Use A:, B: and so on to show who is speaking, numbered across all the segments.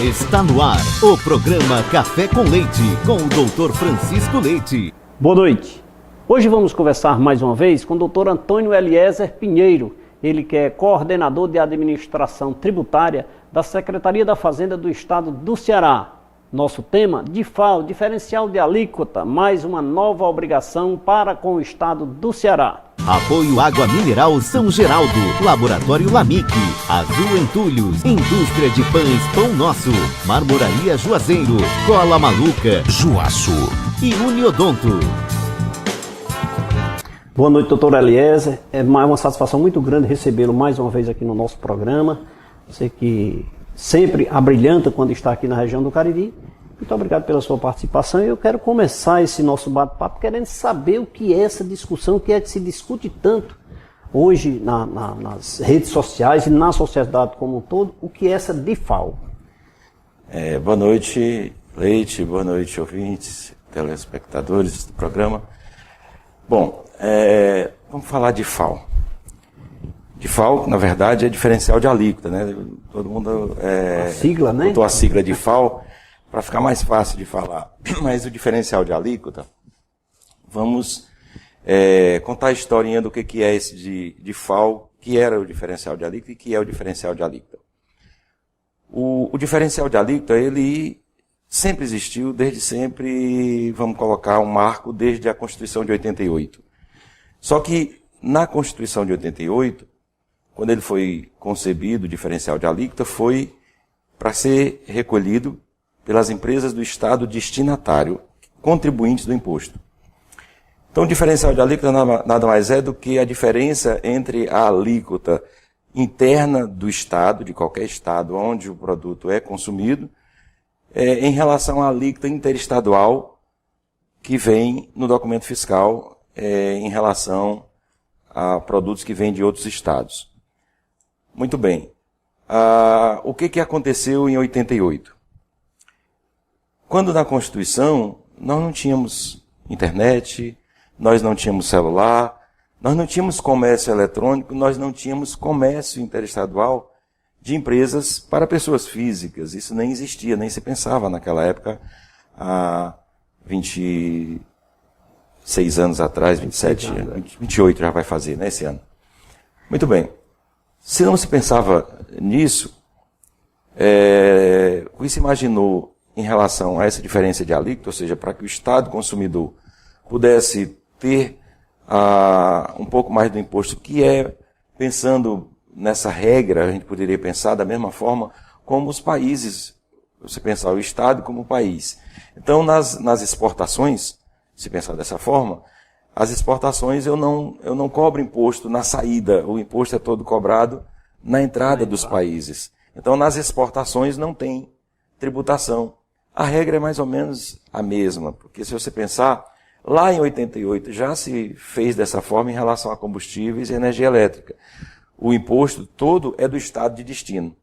A: Está no ar o programa Café com Leite, com o Dr. Francisco Leite.
B: Boa noite. Hoje vamos conversar mais uma vez com o Dr. Antônio Eliezer Pinheiro, ele que é coordenador de administração tributária da Secretaria da Fazenda do Estado do Ceará. Nosso tema, DIFAL, diferencial de alíquota, mais uma nova obrigação para com o Estado do Ceará.
A: Apoio Água Mineral São Geraldo, Laboratório Lamic, Azul Entulhos, Indústria de Pães Pão Nosso, Marmoraria Juazeiro, Cola Maluca, Juaço e Uniodonto.
B: Boa noite, doutor Eliezer. É uma satisfação muito grande recebê-lo mais uma vez aqui no nosso programa. Você que sempre abrilhanta quando está aqui na região do Cariri. Muito obrigado pela sua participação. Eu quero começar esse nosso bate-papo querendo saber o que é essa discussão, o que é que se discute tanto hoje nas redes sociais e na sociedade como um todo, o que é essa DIFAL.
C: Boa noite, Leite, boa noite, ouvintes, telespectadores do programa. Bom, vamos falar de DIFAL. DIFAL, na verdade, é diferencial de alíquota, né? Todo mundo
B: a sigla, né?
C: botou a sigla DIFAL para ficar mais fácil de falar. Mas o diferencial de alíquota, vamos contar a historinha do que é esse de DIFAL, que era o diferencial de alíquota e que é o diferencial de alíquota. O diferencial de alíquota, ele sempre existiu, desde sempre, vamos colocar um marco, desde a Constituição de 88. Só que na Constituição de 88, quando ele foi concebido, o diferencial de alíquota foi para ser recolhido pelas empresas do Estado destinatário, contribuintes do imposto. Então, o diferencial de alíquota nada mais é do que a diferença entre a alíquota interna do Estado, de qualquer Estado onde o produto é consumido, em relação à alíquota interestadual que vem no documento fiscal em relação a produtos que vêm de outros estados. Muito bem. O que aconteceu em 88? Quando na Constituição nós não tínhamos internet, nós não tínhamos celular, nós não tínhamos comércio eletrônico, nós não tínhamos comércio interestadual de empresas para pessoas físicas. Isso nem existia, nem se pensava naquela época, há 26 anos atrás, 27, 28 já vai fazer, né, esse ano. Muito bem. Se não se pensava nisso, o que se imaginou em relação a essa diferença de alíquota, ou seja, para que o Estado consumidor pudesse ter um pouco mais do imposto, que pensando nessa regra, a gente poderia pensar da mesma forma como os países, você pensar o Estado como país. Então, nas exportações, se pensar dessa forma, as exportações eu não cobro imposto na saída, o imposto é todo cobrado na entrada dos países. Então, nas exportações não tem tributação. A regra é mais ou menos a mesma, porque se você pensar, lá em 88 já se fez dessa forma em relação a combustíveis e energia elétrica. O imposto todo é do estado de destino.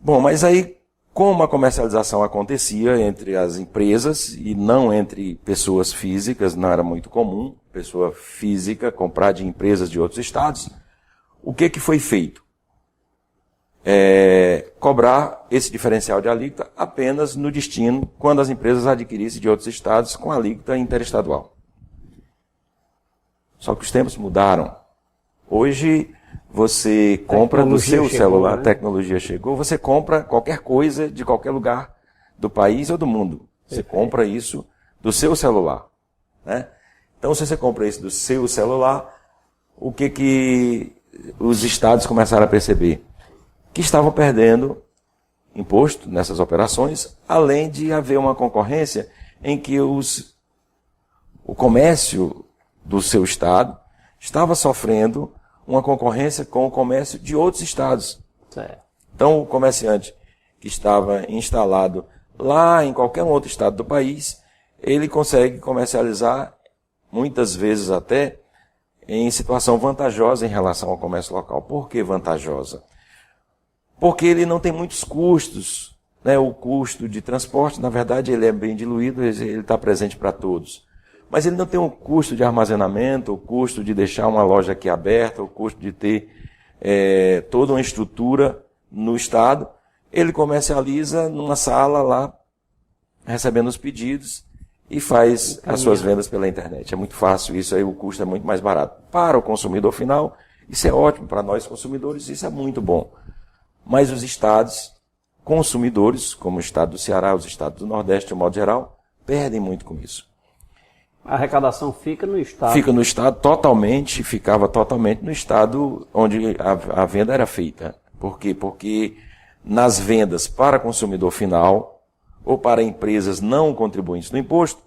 C: Bom, mas aí, como a comercialização acontecia entre as empresas e não entre pessoas físicas, não era muito comum pessoa física comprar de empresas de outros estados, o que foi feito? Cobrar esse diferencial de alíquota apenas no destino, quando as empresas adquirissem de outros estados com alíquota interestadual. Só que os tempos mudaram. Hoje, você compra do seu celular, a tecnologia chegou, você compra qualquer coisa de qualquer lugar do país ou do mundo. Você compra isso do seu celular, né? Então, se você compra isso do seu celular, o que os estados começaram a perceber? Que estavam perdendo imposto nessas operações, além de haver uma concorrência em que o comércio do seu estado estava sofrendo uma concorrência com o comércio de outros estados.
B: Certo.
C: Então, o comerciante que estava instalado lá em qualquer outro estado do país, ele consegue comercializar, muitas vezes até, em situação vantajosa em relação ao comércio local. Por que vantajosa? Porque ele não tem muitos custos, né? O custo de transporte, na verdade, ele é bem diluído, ele está presente para todos. Mas ele não tem o custo de armazenamento, o custo de deixar uma loja aqui aberta, o custo de ter toda uma estrutura no estado. ele comercializa numa sala lá, recebendo os pedidos e faz as suas vendas pela internet. É muito fácil, isso aí o custo é muito mais barato. Para o consumidor final, isso é ótimo, para nós consumidores isso é muito bom. Mas os estados consumidores, como o estado do Ceará, os estados do Nordeste, de um modo geral, perdem muito com isso.
B: A arrecadação fica no estado.
C: Fica no estado totalmente, ficava totalmente no estado onde a venda era feita. Por quê? Porque nas vendas para consumidor final, ou para empresas não contribuintes do imposto,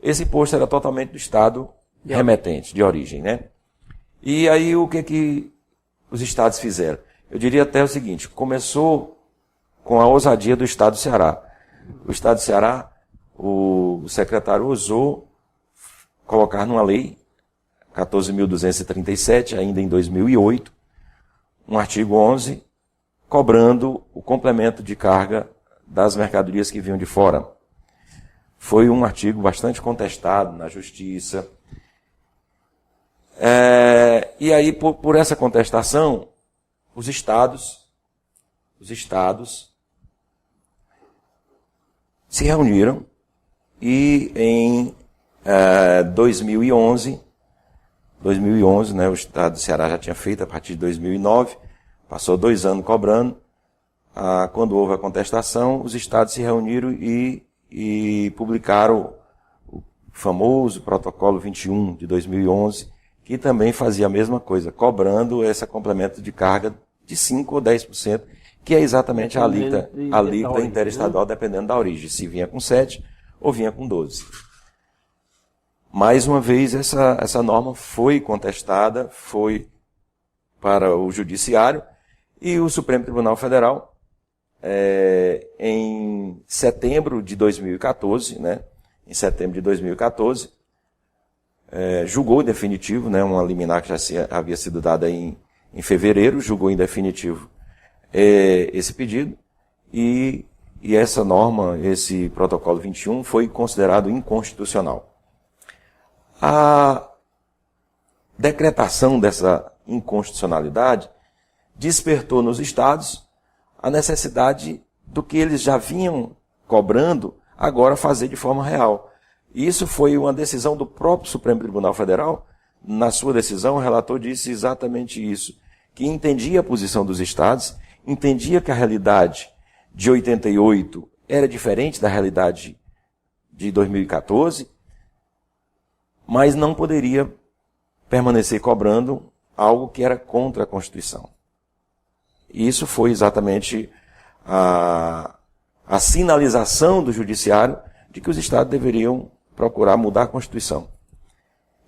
C: esse imposto era totalmente do estado remetente, de origem, né? E aí o que os estados fizeram? Eu diria até o seguinte, começou com a ousadia do estado do Ceará. O estado do Ceará, o secretário ousou colocar numa lei, 14.237, ainda em 2008, um artigo 11, cobrando o complemento de carga das mercadorias que vinham de fora. Foi um artigo bastante contestado na justiça. E aí, por essa contestação, os estados se reuniram e em 2011, né, o estado do Ceará já tinha feito a partir de 2009, passou 2 anos cobrando. Quando houve a contestação, os estados se reuniram e publicaram o famoso protocolo 21 de 2011, que também fazia a mesma coisa, cobrando esse complemento de carga de 5% ou 10%, que é exatamente a alíquota interestadual, dependendo da origem, se vinha com 7% ou vinha com 12%. Mais uma vez, essa norma foi contestada, foi para o Judiciário, e o Supremo Tribunal Federal, em setembro de 2014, né, julgou em definitivo, né, uma liminar que já havia sido dada em fevereiro, julgou em definitivo esse pedido, e essa norma, esse protocolo 21, foi considerado inconstitucional. A decretação dessa inconstitucionalidade despertou nos estados a necessidade do que eles já vinham cobrando, agora fazer de forma real. E isso foi uma decisão do próprio Supremo Tribunal Federal. Na sua decisão, o relator disse exatamente isso, que entendia a posição dos estados, entendia que a realidade de 88 era diferente da realidade de 2014, mas não poderia permanecer cobrando algo que era contra a Constituição. E isso foi exatamente a sinalização do Judiciário de que os estados deveriam procurar mudar a Constituição.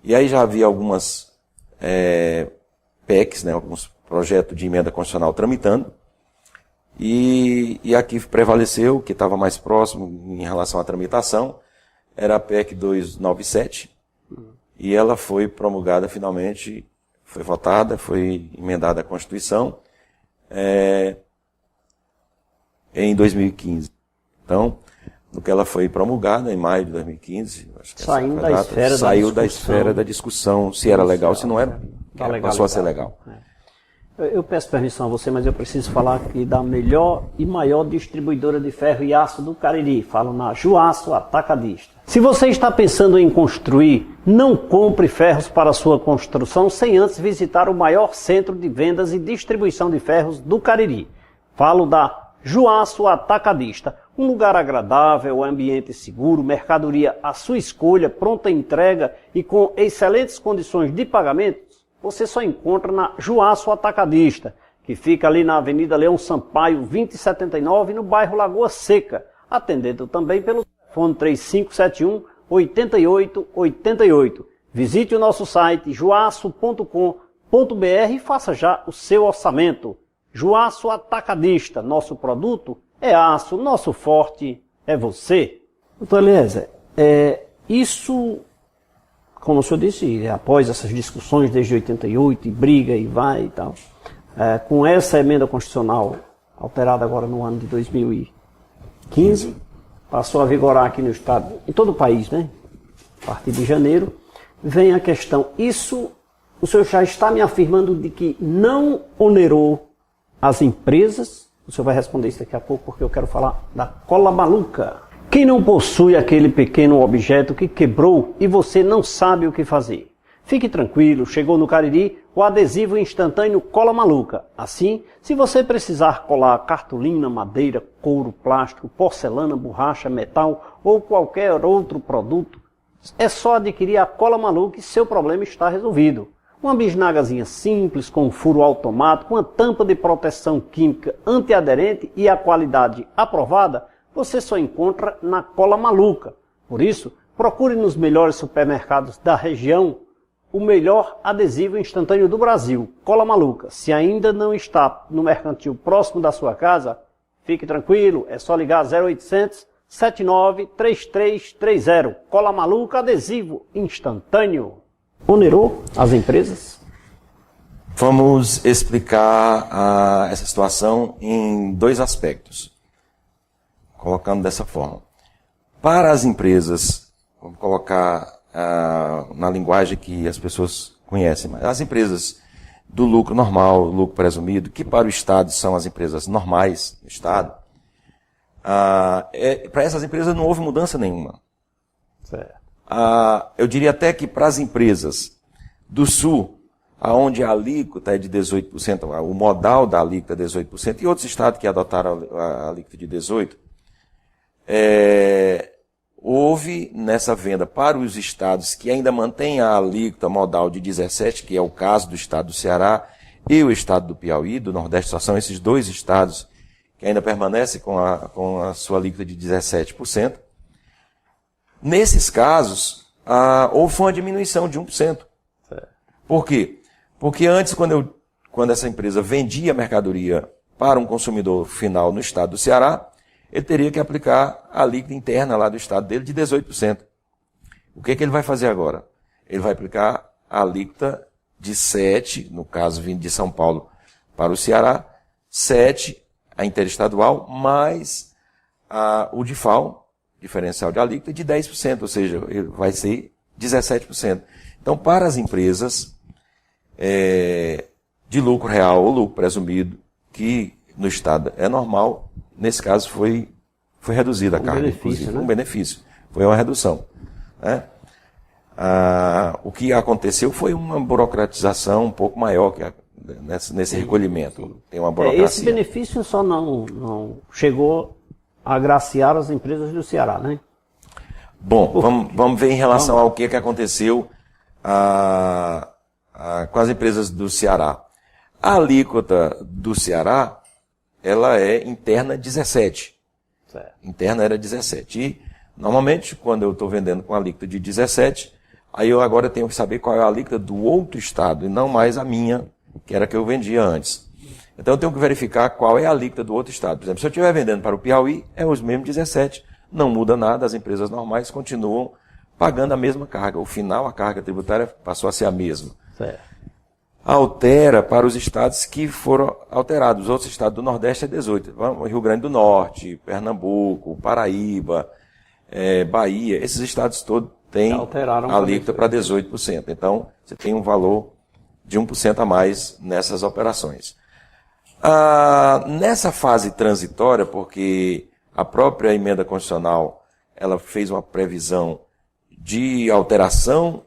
C: E aí já havia algumas PECs, né, alguns projetos de emenda constitucional tramitando, e aqui prevaleceu, que estava mais próximo em relação à tramitação, era a PEC 297, e ela foi promulgada finalmente, foi votada, foi emendada à Constituição, em 2015. Então, no que ela foi promulgada, em maio de 2015, acho que saiu da esfera da discussão, se era legal, se não era, passou a ser legal.
B: Eu peço permissão a você, mas eu preciso falar aqui da melhor e maior distribuidora de ferro e aço do Cariri. Falo na Juaço Atacadista. Se você está pensando em construir, não compre ferros para sua construção sem antes visitar o maior centro de vendas e distribuição de ferros do Cariri. Falo da Juaço Atacadista. Um lugar agradável, ambiente seguro, mercadoria à sua escolha, pronta entrega e com excelentes condições de pagamento, você só encontra na Juaço Atacadista, que fica ali na Avenida Leão Sampaio, 2079, no bairro Lagoa Seca, atendendo também pelo telefone 3571-8888. Visite o nosso site juaço.com.br e faça já o seu orçamento. Juaço Atacadista, nosso produto é aço, nosso forte é você. Doutor Eliezer, isso, como o senhor disse, após essas discussões desde 88, e briga e vai e tal, com essa emenda constitucional alterada agora no ano de 2015, passou a vigorar aqui no estado, em todo o país, né? A partir de janeiro, vem a questão, isso o senhor já está me afirmando de que não onerou as empresas O senhor vai responder isso daqui a pouco, porque eu quero falar da cola maluca. Quem não possui aquele pequeno objeto que quebrou e você não sabe o que fazer? Fique tranquilo, chegou no Cariri o adesivo instantâneo Cola Maluca. Assim, se você precisar colar cartolina, madeira, couro, plástico, porcelana, borracha, metal ou qualquer outro produto, é só adquirir a Cola Maluca e seu problema está resolvido. Uma bisnagazinha simples, com um furo automático, uma tampa de proteção química antiaderente e a qualidade aprovada, você só encontra na Cola Maluca. Por isso, procure nos melhores supermercados da região o melhor adesivo instantâneo do Brasil, Cola Maluca. Se ainda não está no mercantil próximo da sua casa, fique tranquilo, é só ligar 0800 79 3330. Cola Maluca, adesivo instantâneo. Onerou as empresas?
C: Vamos explicar essa situação em dois aspectos, colocando dessa forma. Para as empresas, vamos colocar na linguagem que as pessoas conhecem, mas as empresas do lucro normal, lucro presumido, que para o Estado são as empresas normais do Estado, para essas empresas não houve mudança nenhuma.
B: Certo.
C: Eu diria até que para as empresas do Sul, onde a alíquota é de 18%, o modal da alíquota é 18%, e outros estados que adotaram a alíquota de 18%, houve nessa venda para os estados que ainda mantêm a alíquota modal de 17%, que é o caso do estado do Ceará e o estado do Piauí, do Nordeste, só são esses dois estados que ainda permanecem com a sua alíquota de 17%. Nesses casos, houve uma diminuição de 1%. Por quê? Porque antes, quando essa empresa vendia mercadoria para um consumidor final no estado do Ceará, ele teria que aplicar a alíquota interna lá do estado dele de 18%. O que ele vai fazer agora? Ele vai aplicar a alíquota de 7%, no caso vindo de São Paulo para o Ceará, 7%, a interestadual, mais o DIFAL, diferencial de alíquota, de 10%, ou seja, ele vai ser 17%. Então, para as empresas de lucro real ou lucro presumido, que no Estado é normal, nesse caso foi reduzida a carga, inclusive, né? Um benefício, foi uma redução. Né? O que aconteceu foi uma burocratização um pouco maior que nesse recolhimento. Tem uma burocracia.
B: Esse benefício só não chegou a agraciar as empresas do Ceará, né?
C: Bom, vamos ver em relação ao que aconteceu com as empresas do Ceará. A alíquota do Ceará, ela é interna 17%.
B: Certo.
C: Interna era 17%. E, normalmente, quando eu estou vendendo com a alíquota de 17%, aí eu agora tenho que saber qual é a alíquota do outro estado, e não mais a minha, que era a que eu vendia antes. Então eu tenho que verificar qual é a alíquota do outro estado. Por exemplo, se eu estiver vendendo para o Piauí, é os mesmos 17%. Não muda nada, as empresas normais continuam pagando a mesma carga. Ao final, a carga tributária passou a ser a mesma.
B: Certo.
C: Altera para os estados que foram alterados. Os outros estados do Nordeste é 18%. Rio Grande do Norte, Pernambuco, Paraíba, Bahia, esses estados todos têm alíquota para 18%. Então, você tem um valor de 1% a mais nessas operações. Nessa fase transitória, porque a própria emenda constitucional ela fez uma previsão de alteração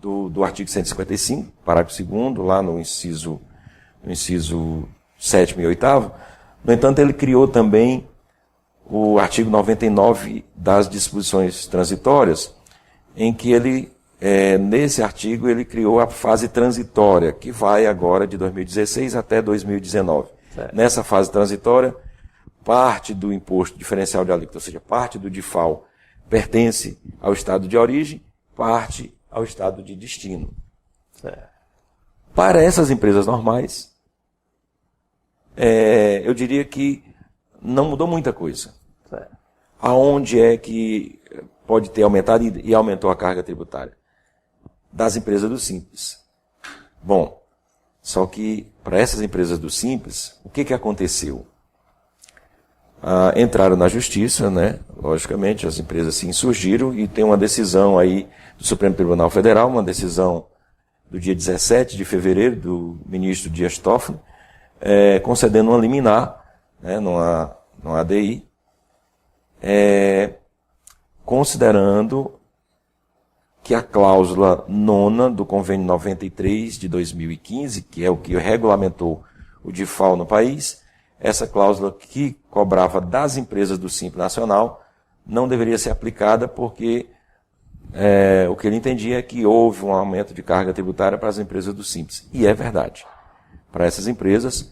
C: do artigo 155, parágrafo 2º, lá no inciso 7º e 8º. No entanto, ele criou também o artigo 99 das disposições transitórias, em que ele, nesse artigo, ele criou a fase transitória, que vai agora de 2016 até 2019. Certo. Nessa fase transitória, parte do imposto diferencial de alíquota, ou seja, parte do DIFAL, pertence ao estado de origem, parte ao estado de destino. Certo. Para essas empresas normais, eu diria que não mudou muita coisa. Certo. Aonde é que pode ter aumentado e aumentou a carga tributária? Das empresas do Simples. Bom, só que para essas empresas do Simples, o que aconteceu? Entraram na justiça, né? Logicamente, as empresas se insurgiram e tem uma decisão aí do Supremo Tribunal Federal, uma decisão do dia 17 de fevereiro, do ministro Dias Toffoli, concedendo uma liminar, né, numa ADI, considerando que a cláusula 9ª do Convênio 93 de 2015, que é o que regulamentou o DIFAL no país, essa cláusula que cobrava das empresas do Simples Nacional não deveria ser aplicada porque o que ele entendia é que houve um aumento de carga tributária para as empresas do Simples. E é verdade. Para essas empresas,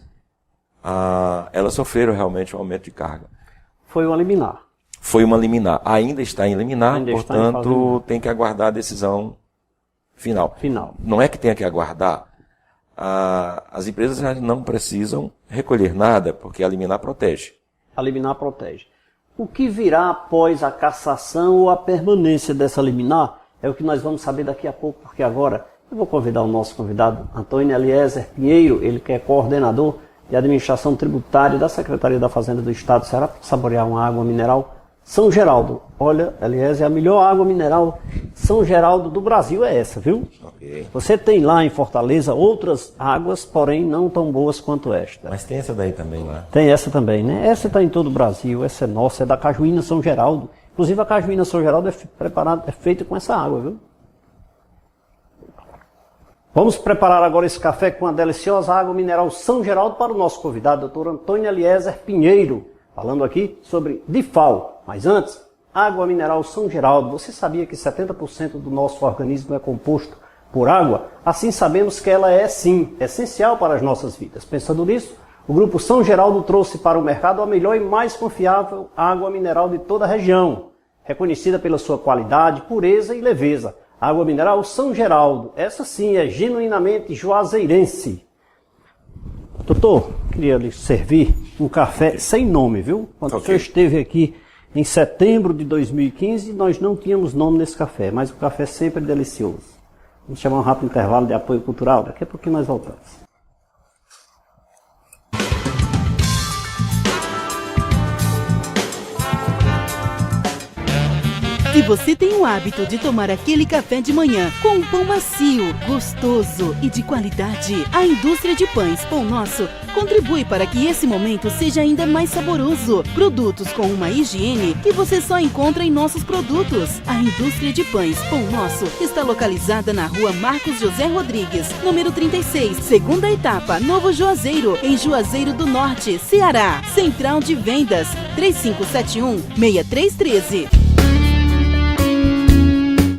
C: elas sofreram realmente um aumento de carga.
B: Foi uma liminar.
C: Foi uma liminar. Ainda está em liminar, portanto, tem que aguardar a decisão final. Não é que tenha que aguardar. As empresas não precisam recolher nada, porque a liminar protege.
B: A liminar protege. O que virá após a cassação ou a permanência dessa liminar é o que nós vamos saber daqui a pouco, porque agora eu vou convidar o nosso convidado, Antônio Eliezer Pinheiro, ele que é coordenador de administração tributária da Secretaria da Fazenda do Estado do Ceará, para saborear uma água mineral São Geraldo. Olha, Eliezer, a melhor água mineral São Geraldo do Brasil é essa, viu?
C: Okay.
B: Você tem lá em Fortaleza outras águas, porém não tão boas quanto esta.
C: Mas tem essa daí também lá.
B: Tem essa também, né? Essa está em todo o Brasil, essa é nossa, é da Cajuína São Geraldo. Inclusive a Cajuína São Geraldo é feita com essa água, viu? Vamos preparar agora esse café com a deliciosa água mineral São Geraldo para o nosso convidado, Dr. Antônio Eliezer Pinheiro, falando aqui sobre DIFAL. Mas antes, água mineral São Geraldo. Você sabia que 70% do nosso organismo é composto por água? Assim sabemos que ela é, sim, essencial para as nossas vidas. Pensando nisso, o Grupo São Geraldo trouxe para o mercado a melhor e mais confiável água mineral de toda a região, reconhecida pela sua qualidade, pureza e leveza. Água mineral São Geraldo, essa sim é genuinamente juazeirense. Doutor, queria lhe servir um café sem nome, viu? Quando o senhor esteve aqui em setembro de 2015, nós não tínhamos nome nesse café, mas o café sempre é delicioso. Vamos chamar um rápido intervalo de apoio cultural, daqui a pouquinho nós voltamos.
D: Se você tem o hábito de tomar aquele café de manhã com um pão macio, gostoso e de qualidade, a indústria de pães Pão Nosso contribui para que esse momento seja ainda mais saboroso. Produtos com uma higiene que você só encontra em nossos produtos. A indústria de pães Pão Nosso está localizada na rua Marcos José Rodrigues, número 36, segunda etapa, Novo Juazeiro, em Juazeiro do Norte, Ceará. Central de Vendas, 3571-6313.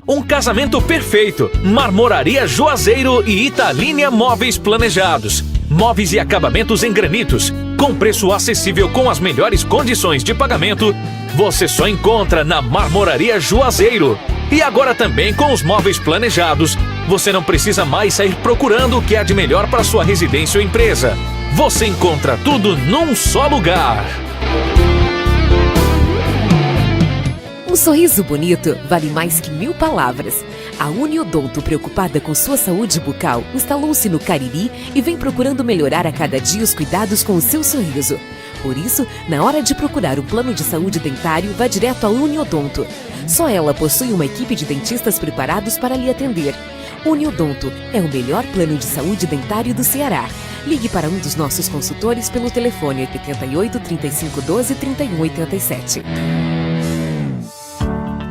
E: Um casamento perfeito. Marmoraria Juazeiro e Italínia Móveis Planejados. Móveis e acabamentos em granitos. Com preço acessível com as melhores condições de pagamento. Você só encontra na Marmoraria Juazeiro. E agora também com os móveis planejados. Você não precisa mais sair procurando o que há de melhor para sua residência ou empresa. Você encontra tudo num só lugar.
F: Um sorriso bonito vale mais que 1000 palavras. A Uniodonto, preocupada com sua saúde bucal, instalou-se no Cariri e vem procurando melhorar a cada dia os cuidados com o seu sorriso. Por isso, na hora de procurar um plano de saúde dentário, vá direto à Uniodonto. Só ela possui uma equipe de dentistas preparados para lhe atender. Uniodonto é o melhor plano de saúde dentário do Ceará. Ligue para um dos nossos consultores pelo telefone 88 3512 3187.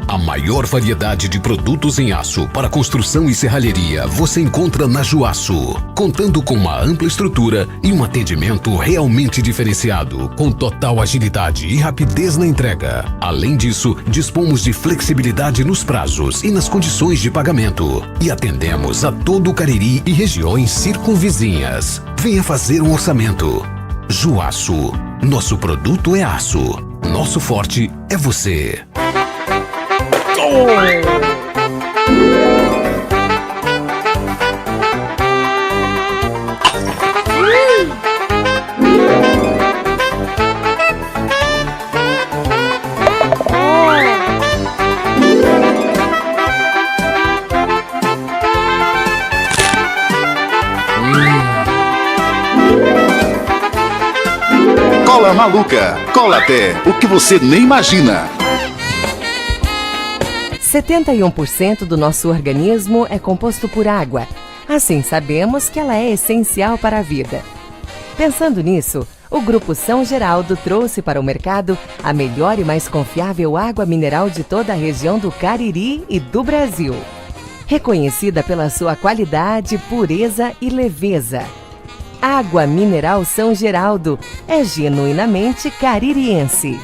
G: A maior variedade de produtos em aço para construção e serralheria você encontra na Juaço, contando com uma ampla estrutura e um atendimento realmente diferenciado, com total agilidade e rapidez na entrega. Além disso, dispomos de flexibilidade nos prazos e nas condições de pagamento. E atendemos a todo o Cariri e regiões circunvizinhas. Venha fazer um orçamento. Juaço. Nosso produto é aço. Nosso forte é você.
H: Cola Maluca. Cola até o que você nem imagina.
F: 71% do nosso organismo é composto por água. Assim, sabemos que ela é essencial para a vida.
I: Pensando nisso, o Grupo São Geraldo trouxe para o mercado a melhor e mais confiável água mineral de toda a região do Cariri e do Brasil. Reconhecida pela sua qualidade, pureza e leveza. Água Mineral São Geraldo é genuinamente caririense.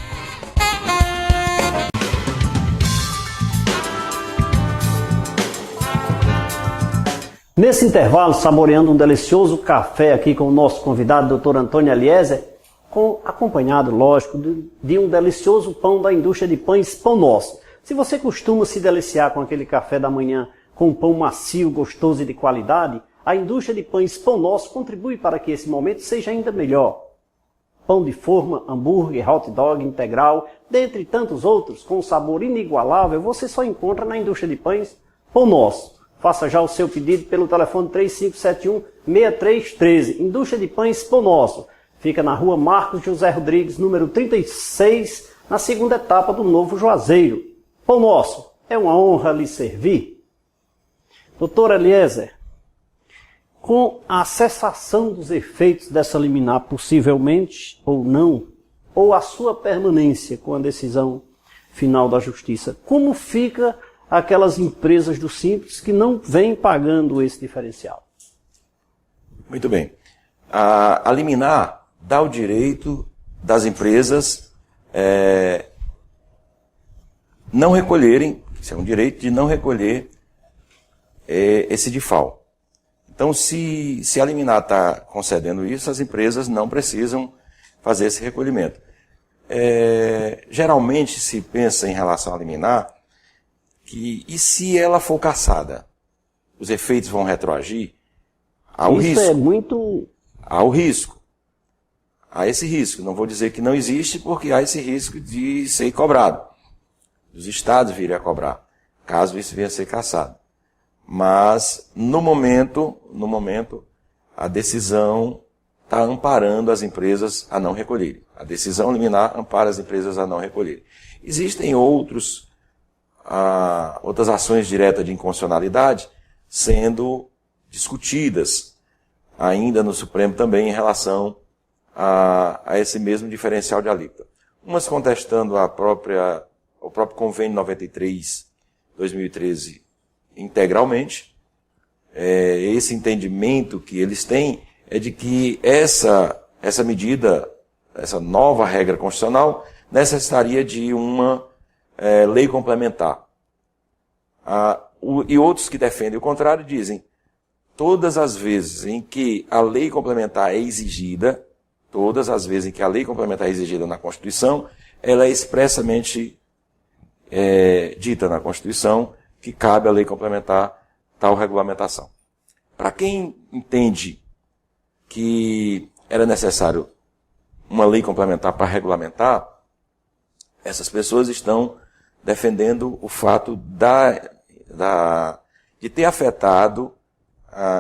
B: Nesse intervalo, saboreando um delicioso café aqui com o nosso convidado, Dr. Antônio Eliezer, acompanhado, lógico, de um delicioso pão da indústria de pães Pão Nosso. Se você costuma se deliciar com aquele café da manhã com um pão macio, gostoso e de qualidade, a indústria de pães Pão Nosso contribui para que esse momento seja ainda melhor. Pão de forma, hambúrguer, hot dog integral, dentre tantos outros, com um sabor inigualável, você só encontra na indústria de pães Pão Nosso. Faça já o seu pedido pelo telefone 3571-6313. Indústria de Pães Pão Nosso. Fica na rua Marcos José Rodrigues, número 36, na segunda etapa do Novo Juazeiro. Pão Nosso, é uma honra lhe servir. Doutor Eliezer, com a cessação dos efeitos dessa liminar, possivelmente ou não, ou a sua permanência com a decisão final da Justiça, como fica aquelas empresas do Simples que não vêm pagando esse diferencial?
C: Muito bem. A liminar dá o direito das empresas não recolherem, isso é um direito de não recolher esse DIFAL. Então, se a liminar está concedendo isso, as empresas não precisam fazer esse recolhimento. Geralmente se pensa em relação à liminar, e se ela for cassada, os efeitos vão retroagir? Há o risco.
B: Isso é muito...
C: Há o risco. Há esse risco. Não vou dizer que não existe, porque há esse risco de ser cobrado. Os estados virem a cobrar, caso isso venha a ser cassado. Mas, no momento, a decisão está amparando as empresas a não recolherem. A decisão liminar ampara as empresas a não recolherem. Existem outras ações diretas de inconstitucionalidade sendo discutidas ainda no Supremo também em relação a esse mesmo diferencial de alíquota. Umas contestando o próprio Convênio 93/2013 integralmente. Esse entendimento que eles têm é de que essa medida, essa nova regra constitucional, necessitaria de uma lei complementar. E outros que defendem o contrário dizem, todas as vezes em que a lei complementar é exigida, na Constituição, ela é expressamente dita na Constituição que cabe a lei complementar tal regulamentação. Para quem entende que era necessário uma lei complementar para regulamentar, essas pessoas estão defendendo o fato de ter afetado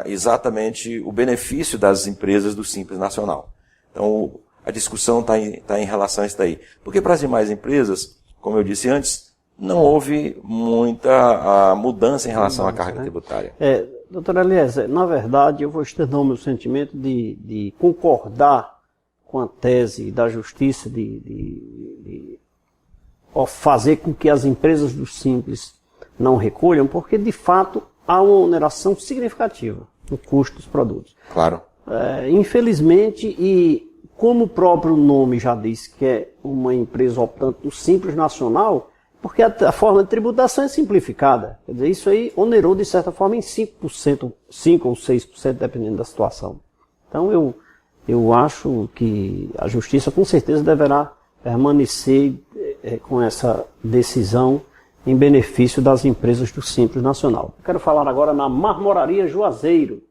C: exatamente o benefício das empresas do Simples Nacional. Então, a discussão está em relação a isso daí. Porque para as demais empresas, como eu disse antes, não houve muita mudança em relação à carga tributária.
B: Doutor Eliezer, na verdade, eu vou externar o meu sentimento de concordar com a tese da Justiça de fazer com que as empresas do Simples não recolham, porque, de fato, há uma oneração significativa no custo dos produtos.
C: Claro.
B: Infelizmente, e como o próprio nome já diz que é uma empresa optante do Simples Nacional, porque a forma de tributação é simplificada. Quer dizer, isso aí onerou, de certa forma, em 5%, 5% ou 6%, dependendo da situação. Então, eu acho que a Justiça, com certeza, deverá permanecer com essa decisão em benefício das empresas do Simples Nacional. Eu quero falar agora na Marmoraria Juazeiro.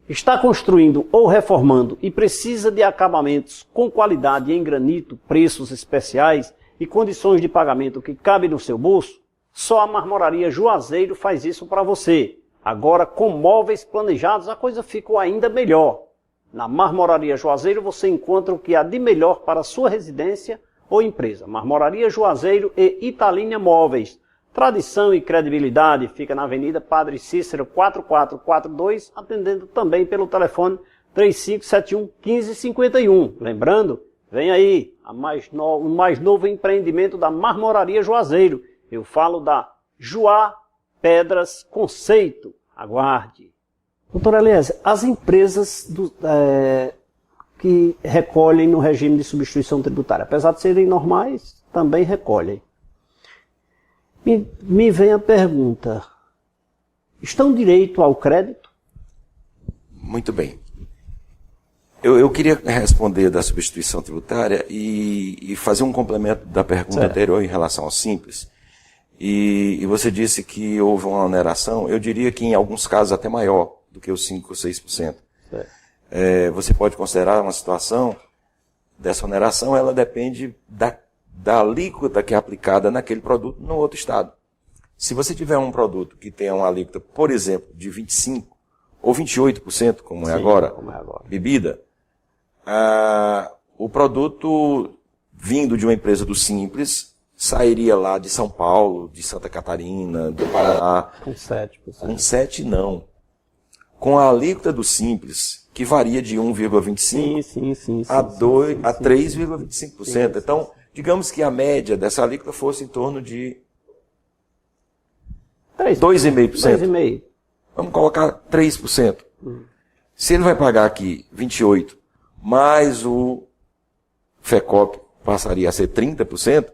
B: Está construindo ou reformando e precisa de acabamentos com qualidade em granito, preços especiais e condições de pagamento que cabem no seu bolso? Só a Marmoraria Juazeiro faz isso para você. Agora, com móveis planejados, a coisa ficou ainda melhor. Na Marmoraria Juazeiro você encontra o que há de melhor para a sua residência ou empresa. Marmoraria Juazeiro e Italínia Móveis. Tradição e credibilidade. Fica na Avenida Padre Cícero 4442, atendendo também pelo telefone 3571-1551. Lembrando, vem aí o mais novo empreendimento da Marmoraria Juazeiro. Eu falo da Juá Pedras Conceito. Aguarde. Doutor Eliezer, as empresas que recolhem no regime de substituição tributária, apesar de serem normais, também recolhem. Me vem a pergunta, estão direito ao crédito?
C: Muito bem. Eu queria responder da substituição tributária e fazer um complemento da pergunta anterior em relação ao Simples. E você disse que houve uma oneração, eu diria que em alguns casos até maior do que os 5% ou 6%. Você pode considerar uma situação dessa oneração, ela depende da alíquota que é aplicada naquele produto no outro estado. Se você tiver um produto que tenha uma alíquota, por exemplo, de 25% ou 28%, como é agora, bebida, o produto vindo de uma empresa do Simples sairia lá de São Paulo, de Santa Catarina, do Paraná.
B: Com 7%.
C: Com 7% não. Com a alíquota do Simples, que varia de 1,25% a 3,25%. Então, digamos que a média dessa alíquota fosse em torno de 2,5%. 2,5%. Vamos colocar 3%. Se ele vai pagar aqui 28%, mais o FECOP passaria a ser 30%,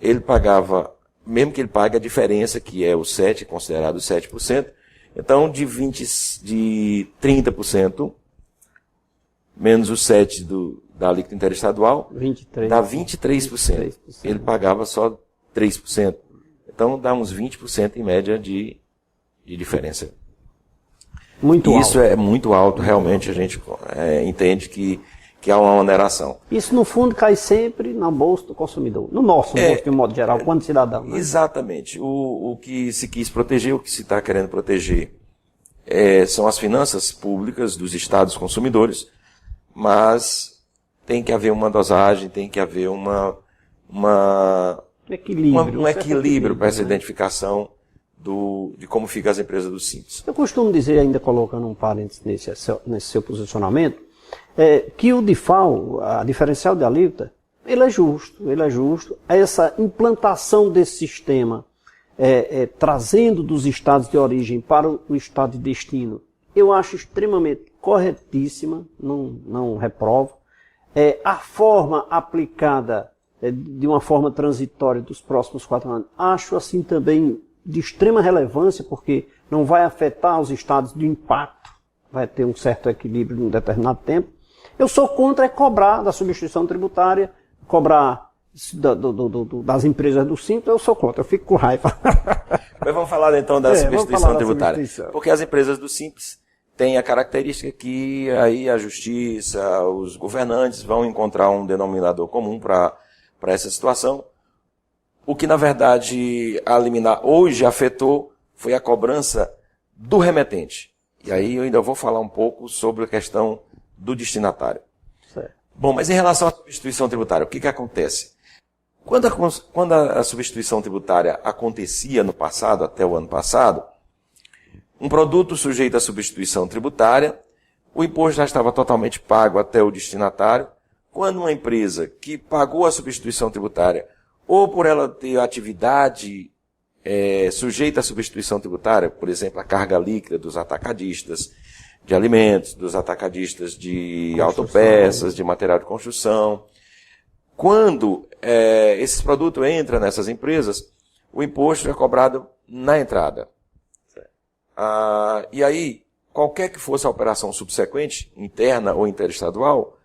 C: ele pagava, mesmo que ele pague a diferença, que é o 7%, considerado 7%, então de 30%, menos o 7% da alíquota interestadual, 23%. Dá 23%. Ele pagava só 3%. Então dá uns 20% em média de diferença. Isso é muito alto, realmente a gente entende que há uma oneração.
B: Isso, no fundo, cai sempre na bolsa do consumidor, no nosso bolso, de um modo geral, quando cidadão. Né?
C: Exatamente. O que se quis proteger, o que se está querendo proteger, são as finanças públicas dos estados consumidores, mas tem que haver uma dosagem, tem que haver um equilíbrio para essa identificação de como ficam as empresas do Simples.
B: Eu costumo dizer, ainda colocando um parênteses nesse seu posicionamento, que o DIFAL, a diferencial de alíquota, ele é justo. Essa implantação desse sistema, trazendo dos estados de origem para o estado de destino, eu acho extremamente corretíssima, não reprovo. A forma aplicada de uma forma transitória dos próximos 4 anos, acho assim também de extrema relevância, porque não vai afetar os estados de impacto, vai ter um certo equilíbrio em um determinado tempo. Eu sou contra cobrar da substituição tributária, cobrar das empresas do Simples, eu sou contra, eu fico com raiva.
C: Mas vamos falar então da substituição tributária. Porque as empresas do Simples têm a característica que aí a justiça, os governantes vão encontrar um denominador comum para essa situação. O que, na verdade, a liminar hoje afetou foi a cobrança do remetente. E aí eu ainda vou falar um pouco sobre a questão do destinatário.
B: Certo.
C: Bom, mas em relação à substituição tributária, o que acontece? Quando a substituição tributária acontecia no passado, até o ano passado, um produto sujeito à substituição tributária, o imposto já estava totalmente pago até o destinatário. Quando uma empresa que pagou a substituição tributária, ou por ela ter atividade sujeita à substituição tributária, por exemplo, a carga líquida dos atacadistas de alimentos, dos atacadistas de autopeças, de material de construção. Quando esses produtos entram nessas empresas, o imposto é cobrado na entrada. E aí, qualquer que fosse a operação subsequente, interna ou interestadual,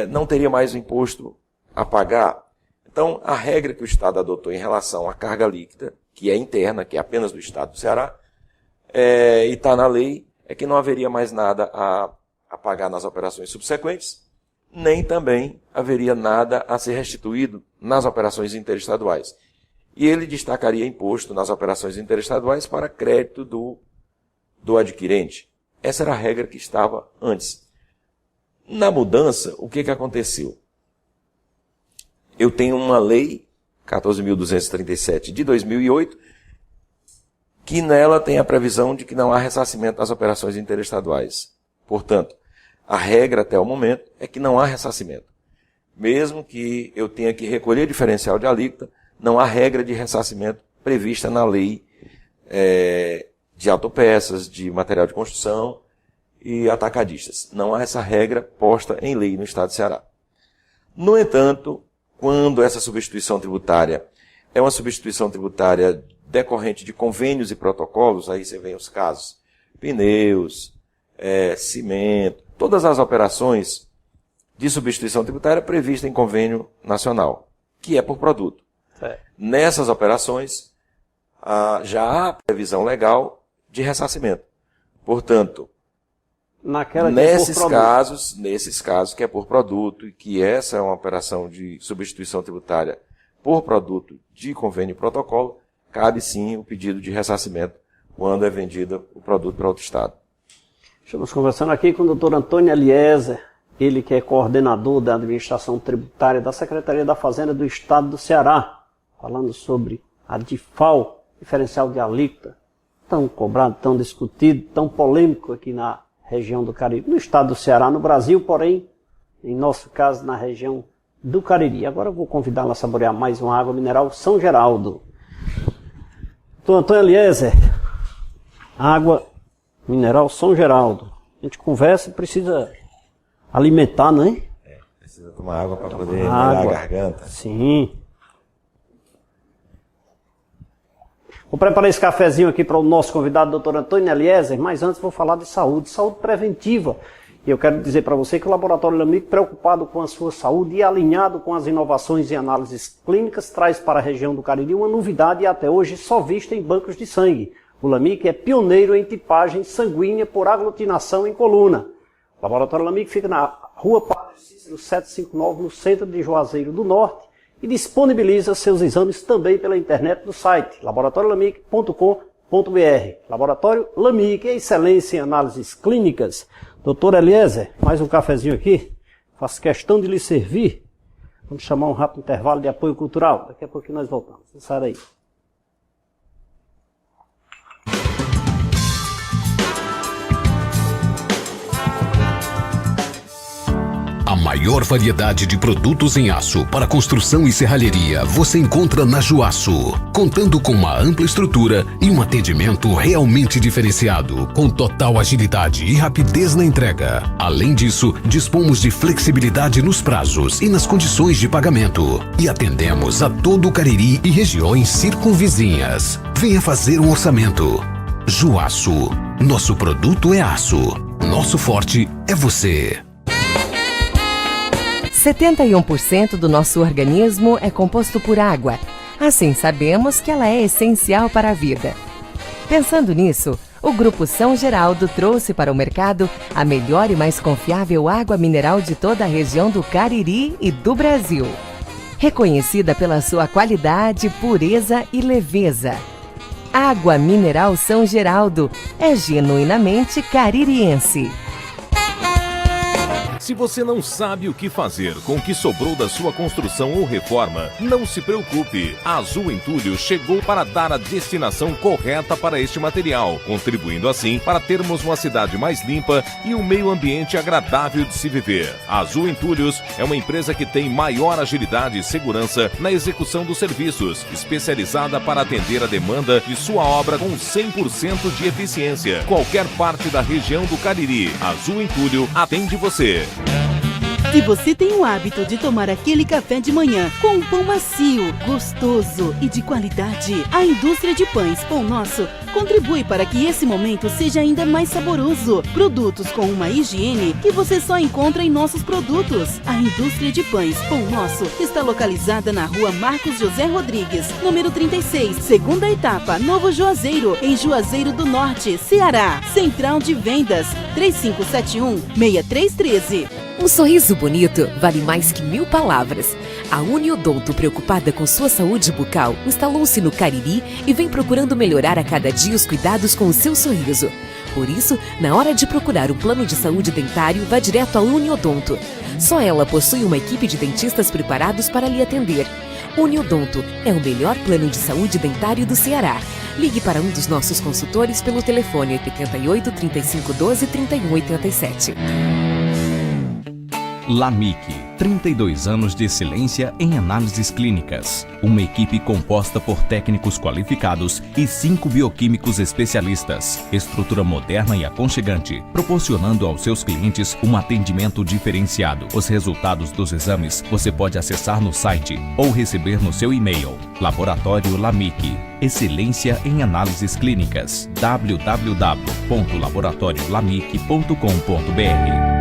C: não teria mais o imposto a pagar. Então, a regra que o Estado adotou em relação à carga líquida, que é interna, que é apenas do Estado do Ceará, e está na lei, é que não haveria mais nada a pagar nas operações subsequentes, nem também haveria nada a ser restituído nas operações interestaduais. E ele destacaria imposto nas operações interestaduais para crédito do adquirente. Essa era a regra que estava antes. Na mudança, o que aconteceu? Eu tenho uma lei, 14.237 de 2008, que nela tem a previsão de que não há ressarcimento das operações interestaduais. Portanto, a regra até o momento é que não há ressarcimento. Mesmo que eu tenha que recolher diferencial de alíquota, não há regra de ressarcimento prevista na lei de autopeças, de material de construção e atacadistas. Não há essa regra posta em lei no Estado do Ceará. No entanto, quando essa substituição tributária é uma substituição tributária decorrente de convênios e protocolos, aí você vê os casos, pneus, cimento, todas as operações de substituição tributária previstas em convênio nacional, que é por produto. Nessas operações, já há previsão legal de ressarcimento. Portanto, nesses casos que é por produto e que essa é uma operação de substituição tributária por produto de convênio e protocolo, cabe sim o pedido de ressarcimento quando é vendido o produto para outro estado.
B: Estamos conversando aqui com o Dr. Antônio Eliezer, ele que é coordenador da administração tributária da Secretaria da Fazenda do Estado do Ceará, falando sobre a DIFAL, diferencial de alíquota, tão cobrado, tão discutido, tão polêmico aqui na região do Cariri, no estado do Ceará, no Brasil, porém, em nosso caso, na região do Cariri. Agora eu vou convidá-la a saborear mais uma água mineral São Geraldo. Dr. Antônio Eliezer, água mineral São Geraldo. A gente conversa e precisa alimentar, não é?
C: Precisa tomar água para poder molhar a garganta.
B: Sim. Vou preparar esse cafezinho aqui para o nosso convidado, Dr. Antônio Eliezer, mas antes vou falar de saúde preventiva. E eu quero dizer para você que o Laboratório Lamic, preocupado com a sua saúde e alinhado com as inovações e análises clínicas, traz para a região do Cariri uma novidade até hoje só vista em bancos de sangue. O Lamic é pioneiro em tipagem sanguínea por aglutinação em coluna. O Laboratório Lamic fica na Rua Padre Cícero 759, no centro de Juazeiro do Norte, e disponibiliza seus exames também pela internet no site laboratoriolamic.com.br. Laboratório Lamic, excelência em análises clínicas. Doutor Eliezer, mais um cafezinho aqui. Faço questão de lhe servir. Vamos chamar um rápido intervalo de apoio cultural. Daqui a pouquinho nós voltamos. Não sai daí.
G: A maior variedade de produtos em aço para construção e serralheria você encontra na Juaço, contando com uma ampla estrutura e um atendimento realmente diferenciado, com total agilidade e rapidez na entrega. Além disso, dispomos de flexibilidade nos prazos e nas condições de pagamento e atendemos a todo o Cariri e regiões circunvizinhas. Venha fazer um orçamento. Juaço, nosso produto é aço, nosso forte é você.
I: 71% do nosso organismo é composto por água. Assim, sabemos que ela é essencial para a vida. Pensando nisso, o Grupo São Geraldo trouxe para o mercado a melhor e mais confiável água mineral de toda a região do Cariri e do Brasil. Reconhecida pela sua qualidade, pureza e leveza. Água mineral São Geraldo é genuinamente caririense.
J: Se você não sabe o que fazer com o que sobrou da sua construção ou reforma, não se preocupe. A Azul Entulhos chegou para dar a destinação correta para este material, contribuindo assim para termos uma cidade mais limpa e um meio ambiente agradável de se viver. A Azul Entulhos é uma empresa que tem maior agilidade e segurança na execução dos serviços, especializada para atender a demanda de sua obra com 100% de eficiência. Qualquer parte da região do Cariri, a Azul Entulho atende você.
D: Se você tem o hábito de tomar aquele café de manhã com um pão macio, gostoso e de qualidade, a indústria de pães Pão Nosso contribui para que esse momento seja ainda mais saboroso. Produtos com uma higiene que você só encontra em nossos produtos. A indústria de pães Pão Nosso está localizada na Rua Marcos José Rodrigues, número 36, segunda etapa, Novo Juazeiro, em Juazeiro do Norte, Ceará. Central de Vendas 3571-6313.
F: Um sorriso bonito vale mais que 1000 palavras. A Uniodonto, preocupada com sua saúde bucal, instalou-se no Cariri e vem procurando melhorar a cada dia os cuidados com o seu sorriso. Por isso, na hora de procurar um plano de saúde dentário, vá direto à Uniodonto. Só ela possui uma equipe de dentistas preparados para lhe atender. Uniodonto é o melhor plano de saúde dentário do Ceará. Ligue para um dos nossos consultores pelo telefone 88 35 12 31 87.
K: LAMIC, 32 anos de excelência em análises clínicas. Uma equipe composta por técnicos qualificados e 5 bioquímicos especialistas. Estrutura moderna e aconchegante, proporcionando aos seus clientes um atendimento diferenciado. Os resultados dos exames você pode acessar no site ou receber no seu e-mail. Laboratório LAMIC, excelência em análises clínicas. www.laboratoriolamic.com.br.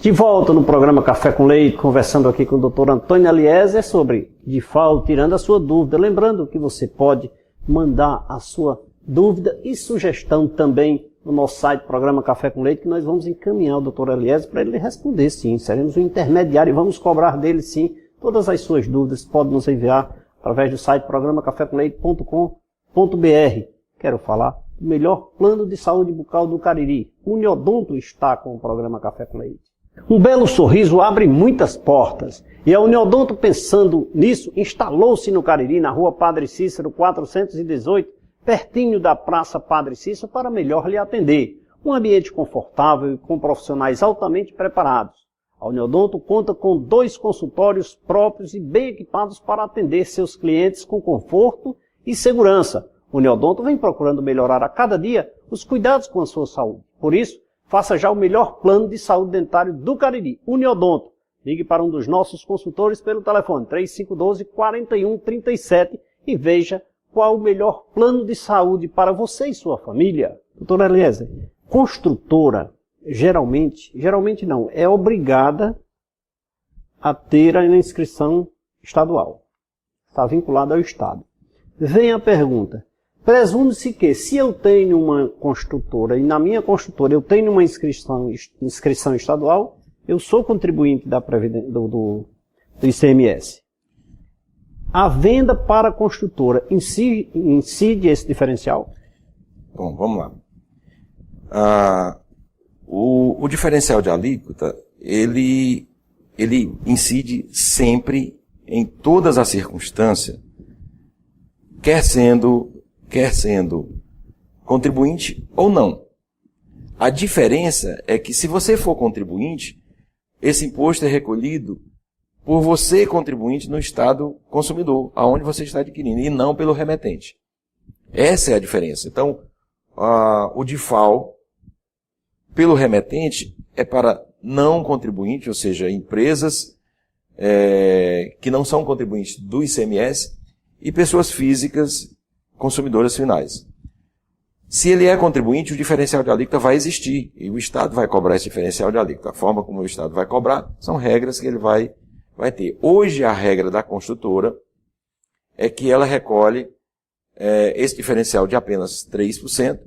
B: De volta no programa Café com Leite, conversando aqui com o Dr. Antônio Eliezer sobre DIFAL, tirando a sua dúvida. Lembrando que você pode mandar a sua dúvida e sugestão também no nosso site, Programa Café com Leite, que nós vamos encaminhar o Dr. Eliezer para ele responder, sim. Seremos um intermediário e vamos cobrar dele, sim, todas as suas dúvidas. Pode nos enviar através do site programacafécomleite.com.br. Quero falar do melhor plano de saúde bucal do Cariri. Uniodonto está com o Programa Café com Leite. Um belo sorriso abre muitas portas. E a Uniodonto, pensando nisso, instalou-se no Cariri, na rua Padre Cícero 418, pertinho da Praça Padre Cícero, para melhor lhe atender. Um ambiente confortável e com profissionais altamente preparados. A Uniodonto conta com 2 consultórios próprios e bem equipados para atender seus clientes com conforto e segurança. A Uniodonto vem procurando melhorar a cada dia os cuidados com a sua saúde. Por isso, faça já o melhor plano de saúde dentário do Cariri, Uniodonto. Ligue para um dos nossos consultores pelo telefone 3512-4137 e veja qual o melhor plano de saúde para você e sua família. Doutor Eliezer, construtora geralmente não, é obrigada a ter a inscrição estadual. Está vinculada ao Estado. Vem a pergunta. Presume-se que, se eu tenho uma construtora e na minha construtora eu tenho uma inscrição estadual, eu sou contribuinte do ICMS. A venda para a construtora incide esse diferencial?
C: Bom, vamos lá. O diferencial de alíquota, ele incide sempre, em todas as circunstâncias, quer sendo contribuinte ou não. A diferença é que, se você for contribuinte, esse imposto é recolhido por você, contribuinte, no estado consumidor, aonde você está adquirindo, e não pelo remetente. Essa é a diferença. Então, o DIFAL, pelo remetente, é para não contribuinte, ou seja, empresas que não são contribuintes do ICMS e pessoas físicas consumidoras finais. Se ele é contribuinte, o diferencial de alíquota vai existir e o Estado vai cobrar esse diferencial de alíquota. A forma como o Estado vai cobrar são regras que ele vai ter. Hoje, a regra da construtora é que ela recolhe esse diferencial de apenas 3%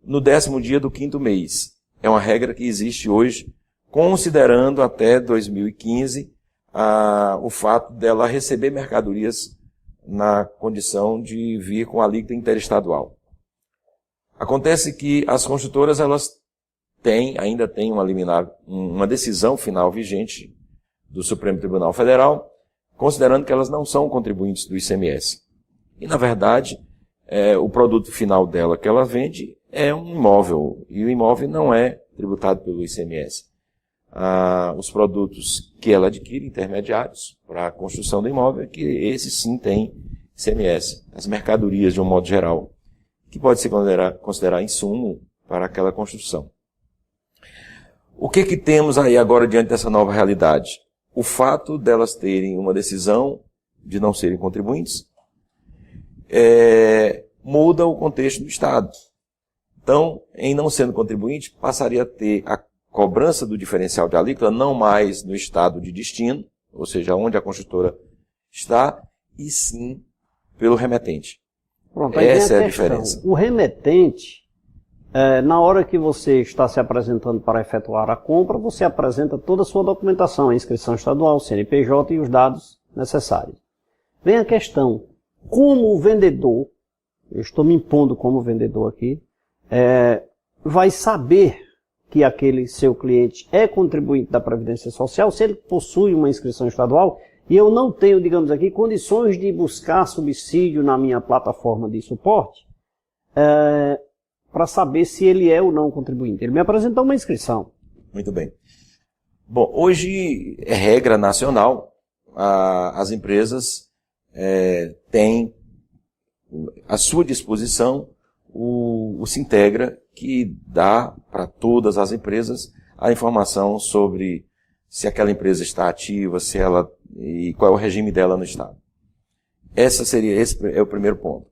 C: no 10º dia do 5º mês. É uma regra que existe hoje, considerando até 2015 o fato dela receber mercadorias na condição de vir com alíquota interestadual. Acontece que as construtoras, elas ainda têm uma decisão final vigente do Supremo Tribunal Federal, considerando que elas não são contribuintes do ICMS. E, na verdade, o produto final dela que ela vende é um imóvel, e o imóvel não é tributado pelo ICMS. Os produtos que ela adquire, intermediários, para a construção do imóvel, que esses sim têm ICMS. As mercadorias, de um modo geral, que pode se considerar insumo para aquela construção. O que temos aí agora diante dessa nova realidade? O fato delas terem uma decisão de não serem contribuintes muda o contexto do Estado. Então, em não sendo contribuinte, passaria a ter a cobrança do diferencial de alíquota não mais no estado de destino, ou seja, onde a construtora está, e sim pelo remetente.
B: Pronto,
C: essa é a diferença.
B: O remetente, na hora que você está se apresentando para efetuar a compra, você apresenta toda a sua documentação, a inscrição estadual, CNPJ e os dados necessários. Vem a questão, como o vendedor, eu estou me impondo como vendedor aqui, vai saber que aquele seu cliente é contribuinte da Previdência Social, se ele possui uma inscrição estadual, e eu não tenho, digamos aqui, condições de buscar subsídio na minha plataforma de suporte, para saber se ele é ou não contribuinte. Ele me apresentou uma inscrição.
C: Muito bem. Bom, hoje é regra nacional, as empresas têm à sua disposição o Sintegra, que dá para todas as empresas a informação sobre se aquela empresa está ativa, e qual é o regime dela no Estado. Esse é o primeiro ponto.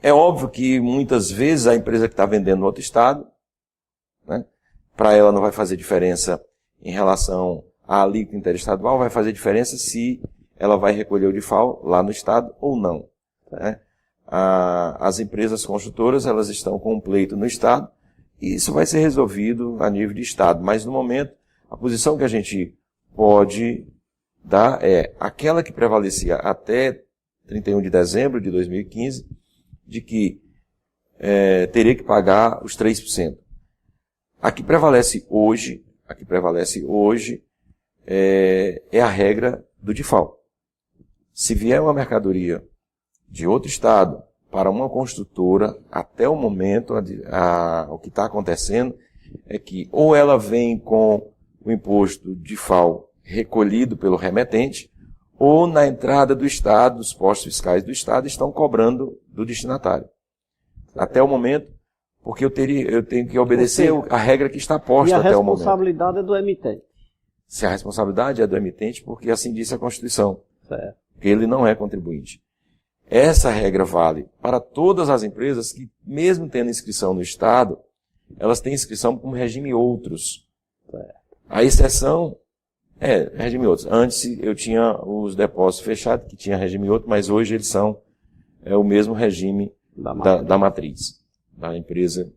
C: É óbvio que muitas vezes a empresa que está vendendo no outro Estado, né, para ela não vai fazer diferença em relação à alíquota interestadual, vai fazer diferença se ela vai recolher o DIFAL lá no Estado ou não. Né? As empresas construtoras, elas estão com um pleito no Estado, e isso vai ser resolvido a nível de Estado. Mas, no momento, a posição que a gente pode dar é aquela que prevalecia até 31 de dezembro de 2015, de que teria que pagar os 3%. A que prevalece hoje é a regra do DIFAL. Se vier uma mercadoria de outro Estado para uma construtora, até o momento, o que está acontecendo é que ou ela vem com o imposto DIFAL recolhido pelo remetente, ou na entrada do Estado, os postos fiscais do Estado estão cobrando do destinatário. Até o momento, porque eu tenho que obedecer a regra que está posta até o momento.
B: E a responsabilidade é do emitente.
C: Se a responsabilidade é do emitente, porque assim disse a Constituição.
B: Certo.
C: Porque ele não é contribuinte. Essa regra vale para todas as empresas que, mesmo tendo inscrição no Estado, elas têm inscrição como regime outros.
B: Certo.
C: A exceção regime outros. Antes eu tinha os depósitos fechados, que tinha regime outro, mas hoje eles são o mesmo regime da matriz, da empresa.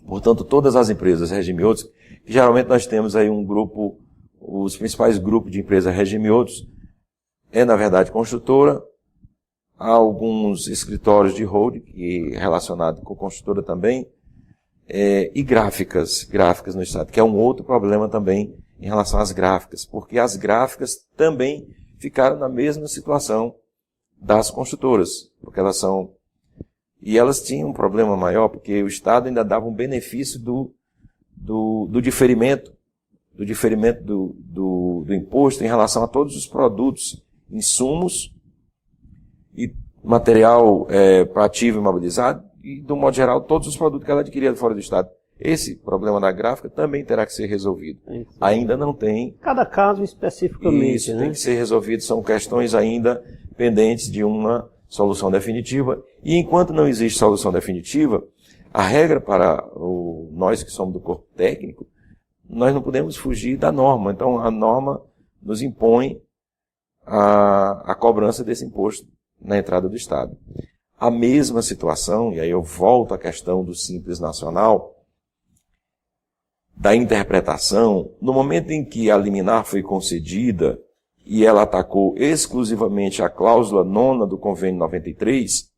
C: Portanto, todas as empresas regime outros, geralmente nós temos aí um grupo, os principais grupos de empresas regime outros, na verdade, construtora, há alguns escritórios de holding, relacionados com construtora também, e gráficas no Estado, que é um outro problema também em relação às gráficas, porque as gráficas também ficaram na mesma situação das construtoras, porque elas tinham um problema maior, porque o Estado ainda dava um benefício do diferimento do imposto em relação a todos os produtos, insumos e material para ativo imobilizado, e, do modo geral, todos os produtos que ela adquiria fora do Estado. Esse problema da gráfica também terá que ser resolvido. Ainda não tem.
B: Cada caso especificamente.
C: Isso tem que ser resolvido, são questões ainda pendentes de uma solução definitiva. E enquanto não existe solução definitiva, a regra para nós que somos do corpo técnico, nós não podemos fugir da norma. Então, a norma nos impõe a cobrança desse imposto na entrada do Estado. A mesma situação, e aí eu volto à questão do Simples Nacional, da interpretação, no momento em que a liminar foi concedida e ela atacou exclusivamente a cláusula 9ª do Convênio 93,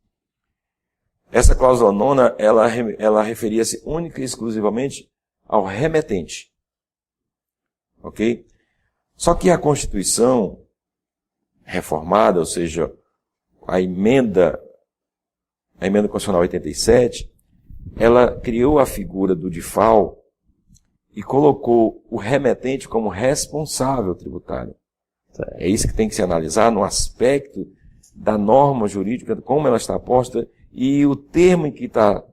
C: essa cláusula 9ª, ela referia-se única e exclusivamente ao remetente. Ok? Só que a Constituição reformada, ou seja, a emenda constitucional 87, ela criou a figura do DIFAL e colocou o remetente como responsável tributário. É isso que tem que se analisar no aspecto da norma jurídica, como ela está posta e o termo em que está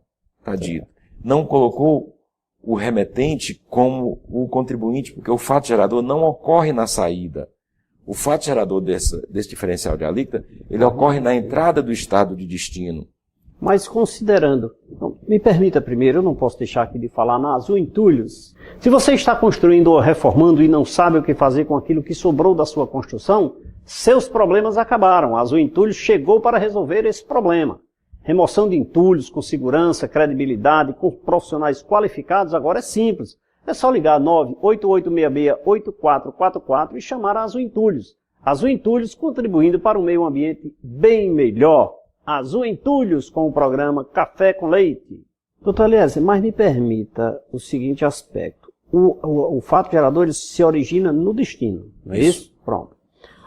C: dito. Não colocou o remetente como o contribuinte, porque o fato gerador não ocorre na saída. O fato gerador desse diferencial de alíquota, ele ocorre na entrada do Estado de destino.
B: Mas considerando, então, me permita primeiro, eu não posso deixar aqui de falar na Azul Entulhos. Se você está construindo ou reformando e não sabe o que fazer com aquilo que sobrou da sua construção, seus problemas acabaram. A Azul Entulhos chegou para resolver esse problema. Remoção de entulhos com segurança, credibilidade, com profissionais qualificados, agora é simples. É só ligar 98866-8444 e chamar a Azul Entulhos. Azul Entulhos contribuindo para um meio ambiente bem melhor. Azul Entulhos com o programa Café com Leite. Doutor Eliezer, mas me permita o seguinte aspecto. O fato gerador ele se origina no destino, não é isso? Pronto.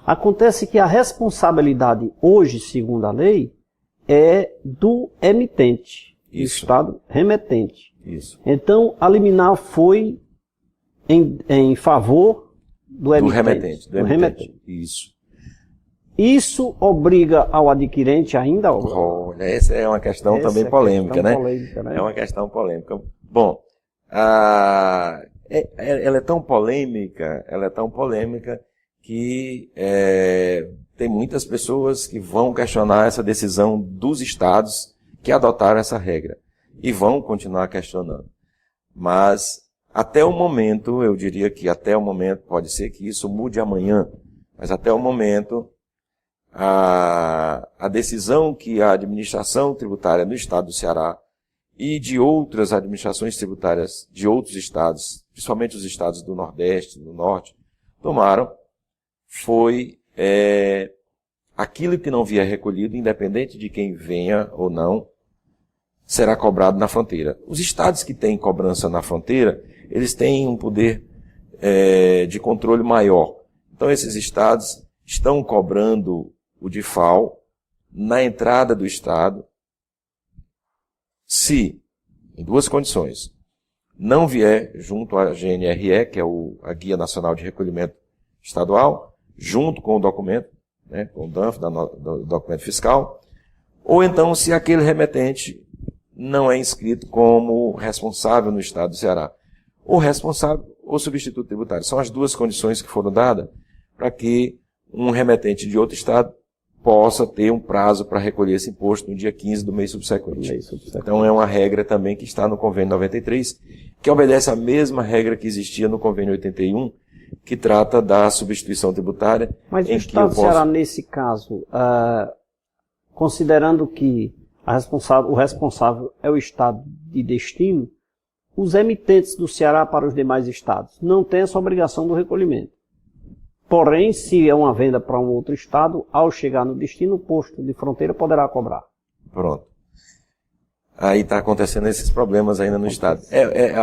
B: Acontece que a responsabilidade hoje, segundo a lei, é do emitente, do Estado remetente.
C: Isso.
B: Então, a liminar foi em favor do emitente.
C: Do remetente. Isso.
B: Isso obriga ao adquirente ainda?
C: Olha, essa é uma questão também polêmica, né? É uma questão polêmica. Bom, ela é tão polêmica que tem muitas pessoas que vão questionar essa decisão dos estados que adotaram essa regra e vão continuar questionando. Mas até o momento, eu diria que até o momento, pode ser que isso mude amanhã, mas até o momento a decisão que a administração tributária no estado do Ceará e de outras administrações tributárias de outros estados, principalmente os estados do Nordeste, do Norte, tomaram, foi aquilo que não vier recolhido, independente de quem venha ou não, será cobrado na fronteira. Os estados que têm cobrança na fronteira, eles têm um poder de controle maior. Então, esses estados estão cobrando o DIFAL na entrada do estado, se, em duas condições, não vier junto à GNRE, que é a Guia Nacional de Recolhimento Estadual, junto com o documento, né, com o DANF, do documento fiscal, ou então se aquele remetente não é inscrito como responsável no estado do Ceará. Ou responsável ou substituto tributário. São as duas condições que foram dadas para que um remetente de outro estado possa ter um prazo para recolher esse imposto no dia 15 do mês subsequente. Então é uma regra também que está no convênio 93, que obedece à mesma regra que existia no convênio 81, que trata da substituição tributária.
B: Mas o estado do Ceará, nesse caso, considerando que o responsável é o estado de destino, os emitentes do Ceará para os demais estados não têm essa obrigação do recolhimento. Porém, se é uma venda para um outro estado, ao chegar no destino, o posto de fronteira poderá cobrar.
C: Pronto. Aí está acontecendo esses problemas ainda no estado.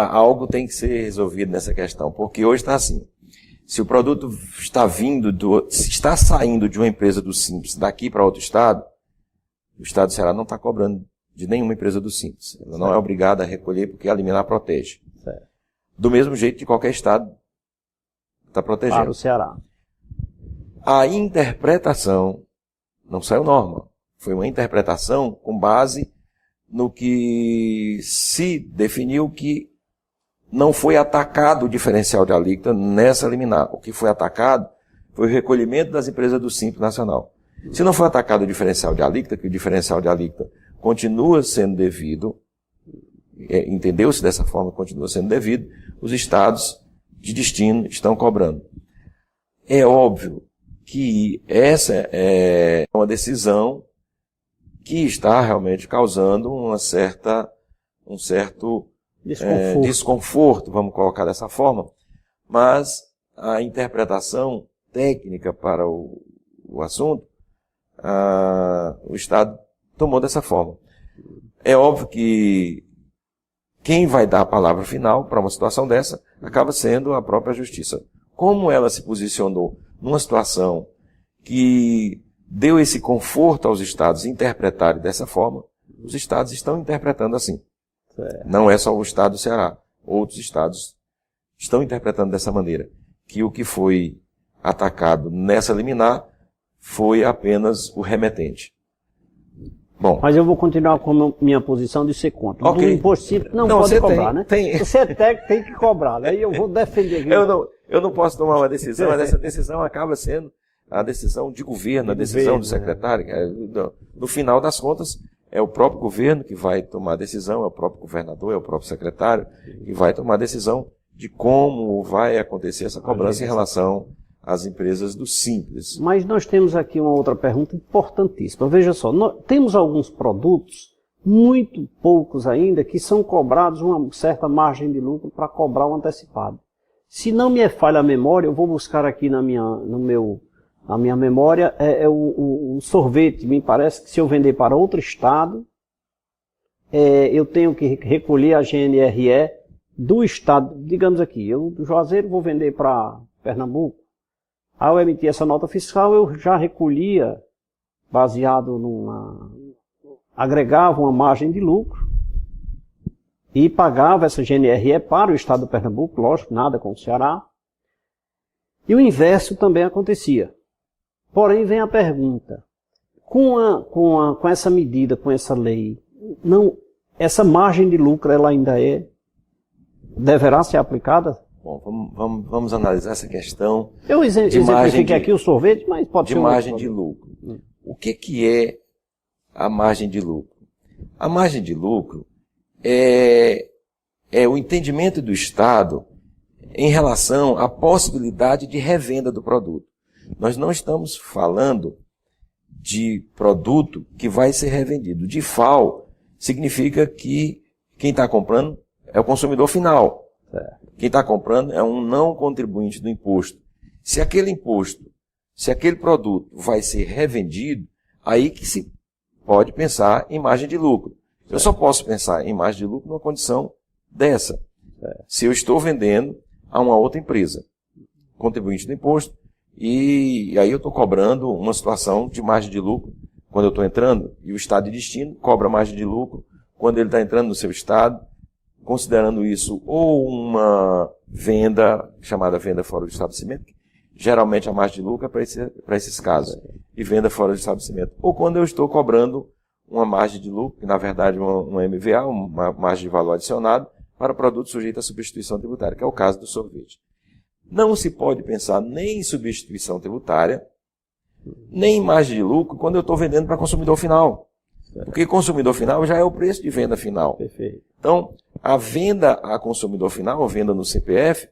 C: Algo tem que ser resolvido nessa questão, porque hoje está assim. Se o produto está saindo de uma empresa do Simples daqui para outro estado, o estado do Ceará não está cobrando de nenhuma empresa do Simples. Ela não é obrigada a recolher porque a liminar protege.
B: Certo.
C: Do mesmo jeito que qualquer estado está protegendo.
B: Para o Ceará.
C: A interpretação não saiu norma. Foi uma interpretação com base no que se definiu que não foi atacado o diferencial de alíquota nessa liminar. O que foi atacado foi o recolhimento das empresas do Simples Nacional. Se não foi atacado o diferencial de alíquota, que o diferencial de alíquota continua sendo devido, entendeu-se dessa forma, continua sendo devido, os estados de destino estão cobrando. É óbvio que essa é uma decisão que está realmente causando um certo desconforto, vamos colocar dessa forma, mas a interpretação técnica para o assunto, o Estado tomou dessa forma. É óbvio que quem vai dar a palavra final para uma situação dessa acaba sendo a própria Justiça. Como ela se posicionou numa situação que deu esse conforto aos estados interpretarem dessa forma, os estados estão interpretando assim. Certo. Não é só o estado do Ceará. Outros estados estão interpretando dessa maneira. Que o que foi atacado nessa liminar foi apenas o remetente. Bom.
B: Mas eu vou continuar com minha posição de ser contra.
C: Okay.
B: Do imposto simples não pode cobrar, né? Você é técnico, tem que cobrar. Aí eu vou defender aqui.
C: Eu não posso tomar uma decisão, mas essa decisão acaba sendo a decisão de governo, a decisão do secretário. No final das contas, é o próprio governo que vai tomar a decisão, é o próprio governador, é o próprio secretário que vai tomar a decisão de como vai acontecer essa cobrança em relação às empresas do Simples.
B: Mas nós temos aqui uma outra pergunta importantíssima. Veja só, temos alguns produtos, muito poucos ainda, que são cobrados uma certa margem de lucro para cobrar o antecipado. Se não me falha a memória, eu vou buscar aqui na minha memória, o sorvete. Me parece que se eu vender para outro estado, eu tenho que recolher a GNRE do estado, digamos aqui, eu do Juazeiro vou vender para Pernambuco, ao emitir essa nota fiscal eu já recolhia, baseado agregava uma margem de lucro e pagava essa GNRE para o estado do Pernambuco, lógico, nada com o Ceará. E o inverso também acontecia. Porém, vem a pergunta, com essa medida, com essa lei, essa margem de lucro ela ainda deverá ser aplicada?
C: Bom, vamos analisar essa questão.
B: Eu exemplifiquei aqui o sorvete, mas pode ser
C: de margem de lucro. O que é a margem de lucro? A margem de lucro é o entendimento do Estado em relação à possibilidade de revenda do produto. Nós não estamos falando de produto que vai ser revendido. DIFAL significa que quem está comprando é o consumidor final. Quem está comprando é um não contribuinte do imposto. Se aquele produto vai ser revendido, aí que se pode pensar em margem de lucro. Eu só posso pensar em margem de lucro numa condição dessa. Se eu estou vendendo a uma outra empresa, contribuinte do imposto, e aí eu estou cobrando uma situação de margem de lucro quando eu estou entrando, e o estado de destino cobra margem de lucro quando ele está entrando no seu estado, considerando isso ou uma venda, chamada venda fora do estabelecimento, geralmente a margem de lucro é para esses casos, e venda fora do estabelecimento. Ou quando eu estou cobrando uma margem de lucro, que na verdade uma MVA, uma margem de valor adicionado, para produto sujeito à substituição tributária, que é o caso do sorvete. Não se pode pensar nem em substituição tributária, nem em margem de lucro, quando eu estou vendendo para consumidor final. Porque consumidor final já é o preço de venda final.
B: Perfeito.
C: Então, a venda a consumidor final, a venda no CPF,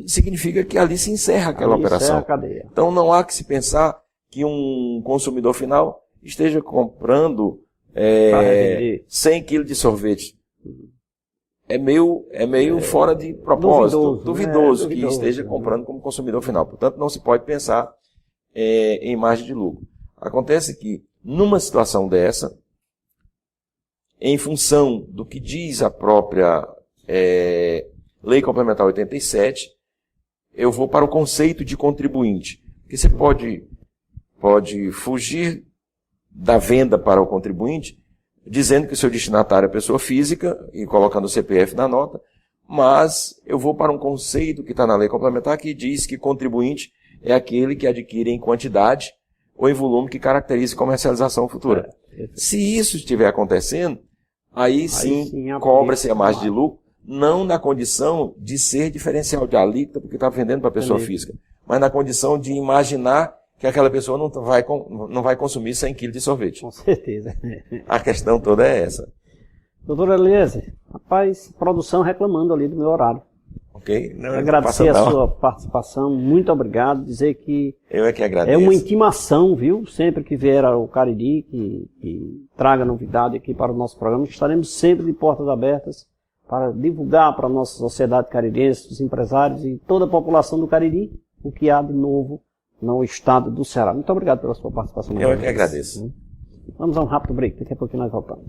C: significa que ali se encerra aquela operação.
B: Encerra a cadeia.
C: Então, não há que se pensar que um consumidor final esteja comprando 100 kg de sorvete. É meio fora de propósito, duvidoso que esteja comprando como consumidor final. Portanto, não se pode pensar em margem de lucro. Acontece que, numa situação dessa, em função do que diz a própria Lei Complementar 87, eu vou para o conceito de contribuinte. Porque você pode fugir da venda para o contribuinte, dizendo que o seu destinatário é pessoa física e colocando o CPF na nota, mas eu vou para um conceito que está na lei complementar que diz que contribuinte é aquele que adquire em quantidade ou em volume que caracterize comercialização futura. Se isso estiver acontecendo, aí sim cobra-se a margem de lucro, não na condição de ser diferencial de alíquota, porque está vendendo para a pessoa física, mas na condição de imaginar que aquela pessoa não vai consumir 100 kg de sorvete.
B: Com certeza.
C: A questão toda é essa.
B: Doutor Eliezer, rapaz, produção reclamando ali do meu horário.
C: Ok? Não,
B: agradecer a sua participação, muito obrigado, dizer que
C: eu é que agradeço.
B: É uma intimação, viu? Sempre que vier ao Cariri, que traga novidade aqui para o nosso programa, estaremos sempre de portas abertas para divulgar para a nossa sociedade caririense, os empresários e toda a população do Cariri, o que há de novo no estado do Ceará. Muito obrigado pela sua participação.
C: Eu que agradeço.
B: Vamos a um rápido break, daqui a pouquinho nós voltamos.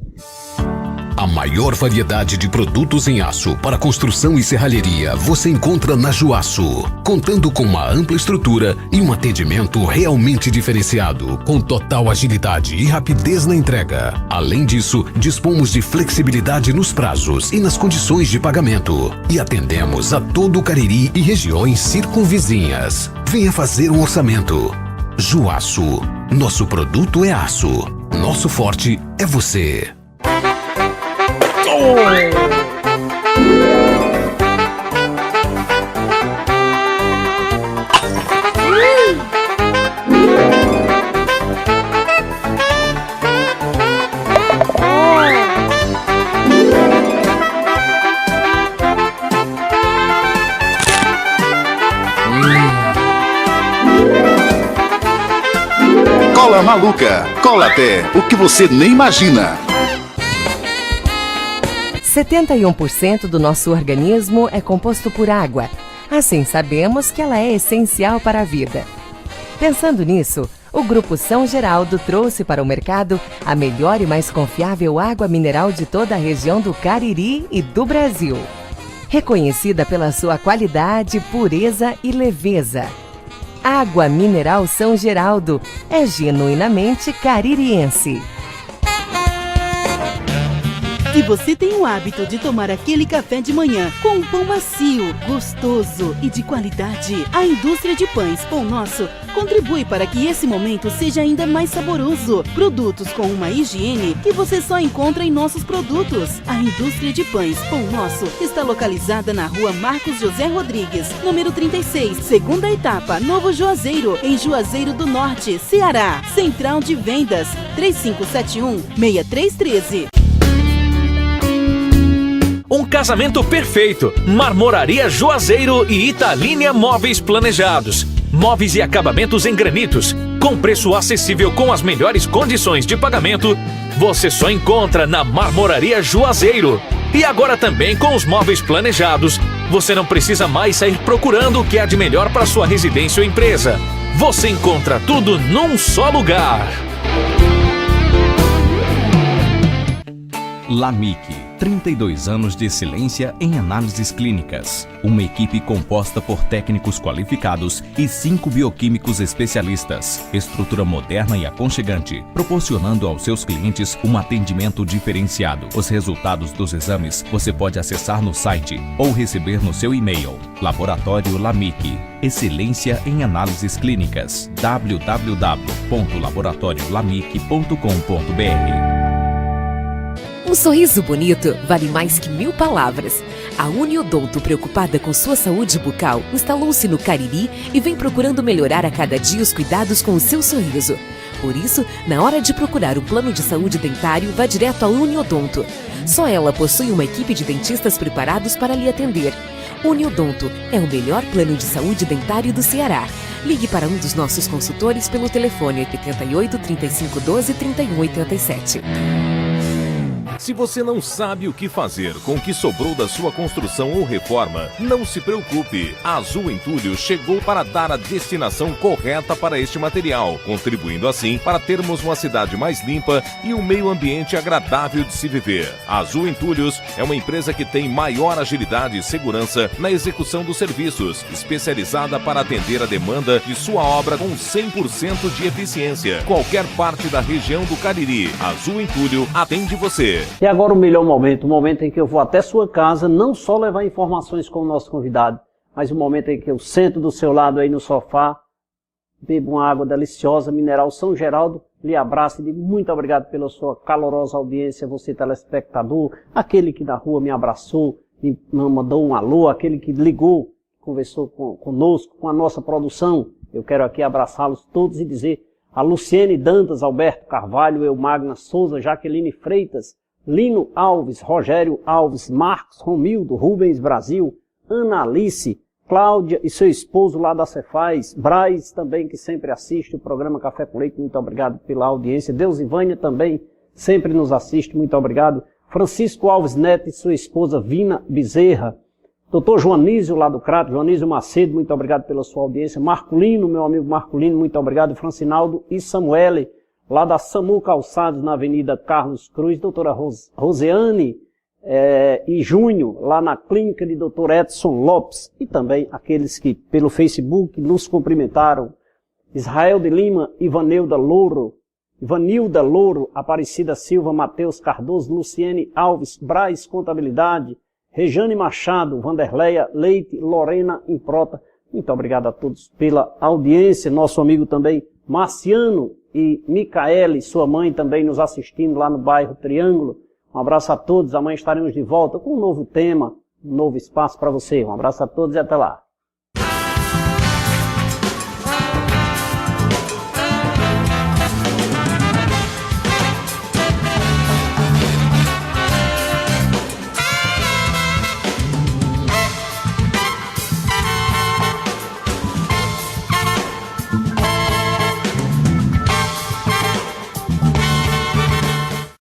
G: A maior variedade de produtos em aço para construção e serralheria você encontra na Juaço, contando com uma ampla estrutura e um atendimento realmente diferenciado, com total agilidade e rapidez na entrega. Além disso, dispomos de flexibilidade nos prazos e nas condições de pagamento e atendemos a todo o Cariri e regiões circunvizinhas. Venha fazer um orçamento. Juaço, nosso produto é aço, nosso forte é você.
H: Cola Maluca, cola até o que você nem imagina.
I: 71% do nosso organismo é composto por água. Assim, sabemos que ela é essencial para a vida. Pensando nisso, o Grupo São Geraldo trouxe para o mercado a melhor e mais confiável água mineral de toda a região do Cariri e do Brasil. Reconhecida pela sua qualidade, pureza e leveza. Água Mineral São Geraldo é genuinamente caririense.
D: Se você tem o hábito de tomar aquele café de manhã com um pão macio, gostoso e de qualidade, a indústria de pães Pão Nosso contribui para que esse momento seja ainda mais saboroso. Produtos com uma higiene que você só encontra em nossos produtos. A indústria de pães Pão Nosso está localizada na rua Marcos José Rodrigues, número 36, segunda etapa, Novo Juazeiro, em Juazeiro do Norte, Ceará. Central de Vendas, 3571-6313.
E: Um casamento perfeito. Marmoraria Juazeiro e Italínia Móveis Planejados. Móveis e acabamentos em granitos. Com preço acessível com as melhores condições de pagamento. Você só encontra na Marmoraria Juazeiro. E agora também com os móveis planejados. Você não precisa mais sair procurando o que há de melhor para sua residência ou empresa. Você encontra tudo num só lugar.
K: LAMIC, 32 anos de excelência em análises clínicas. Uma equipe composta por técnicos qualificados e 5 bioquímicos especialistas. Estrutura moderna e aconchegante, proporcionando aos seus clientes um atendimento diferenciado. Os resultados dos exames você pode acessar no site ou receber no seu e-mail. Laboratório LAMIC, excelência em análises clínicas. www.laboratoriolamic.com.br.
F: Um sorriso bonito vale mais que 1000 palavras. A Uniodonto, preocupada com sua saúde bucal, instalou-se no Cariri e vem procurando melhorar a cada dia os cuidados com o seu sorriso. Por isso, na hora de procurar um plano de saúde dentário, vá direto à Uniodonto. Só ela possui uma equipe de dentistas preparados para lhe atender. Uniodonto é o melhor plano de saúde dentário do Ceará. Ligue para um dos nossos consultores pelo telefone 88 35 12 31 87.
J: Se você não sabe o que fazer com o que sobrou da sua construção ou reforma, não se preocupe. A Azul Entulhos chegou para dar a destinação correta para este material, contribuindo assim para termos uma cidade mais limpa e um meio ambiente agradável de se viver. A Azul Entulhos é uma empresa que tem maior agilidade e segurança na execução dos serviços, especializada para atender a demanda de sua obra com 100% de eficiência. Qualquer parte da região do Cariri, a Azul Entulho atende você.
B: E agora o melhor momento, o momento em que eu vou até sua casa, não só levar informações com o nosso convidado, mas o momento em que eu sento do seu lado aí no sofá, bebo uma água deliciosa, mineral São Geraldo, lhe abraço e digo muito obrigado pela sua calorosa audiência, você telespectador, aquele que na rua me abraçou, me mandou um alô, aquele que ligou, conversou conosco, com a nossa produção. Eu quero aqui abraçá-los todos e dizer a Luciene Dantas, Alberto Carvalho, Eumagna Souza, Jaqueline Freitas, Lino Alves, Rogério Alves, Marcos Romildo, Rubens Brasil, Ana Alice, Cláudia e seu esposo lá da Cefaz, Braz também, que sempre assiste o programa Café com Leite, muito obrigado pela audiência. Deusivânia também sempre nos assiste, muito obrigado. Francisco Alves Neto e sua esposa Vina Bezerra, Dr. Joanísio lá do Crato, Joanísio Macedo, muito obrigado pela sua audiência. Marculino, meu amigo Marculino, muito obrigado. Francinaldo e Samuele, lá da Samu Calçados, na Avenida Carlos Cruz, doutora Roseane e Júnior, lá na clínica de doutor Edson Lopes, e também aqueles que pelo Facebook nos cumprimentaram, Israel de Lima, Ivanilda Louro, Aparecida Silva, Matheus Cardoso, Luciene Alves, Braz Contabilidade, Rejane Machado, Vanderleia Leite, Lorena Improta, muito obrigado a todos pela audiência, nosso amigo também Marciano e Micaele, sua mãe também nos assistindo lá no bairro Triângulo. Um abraço a todos, amanhã estaremos de volta com um novo tema, um novo espaço para você. Um abraço a todos e até lá.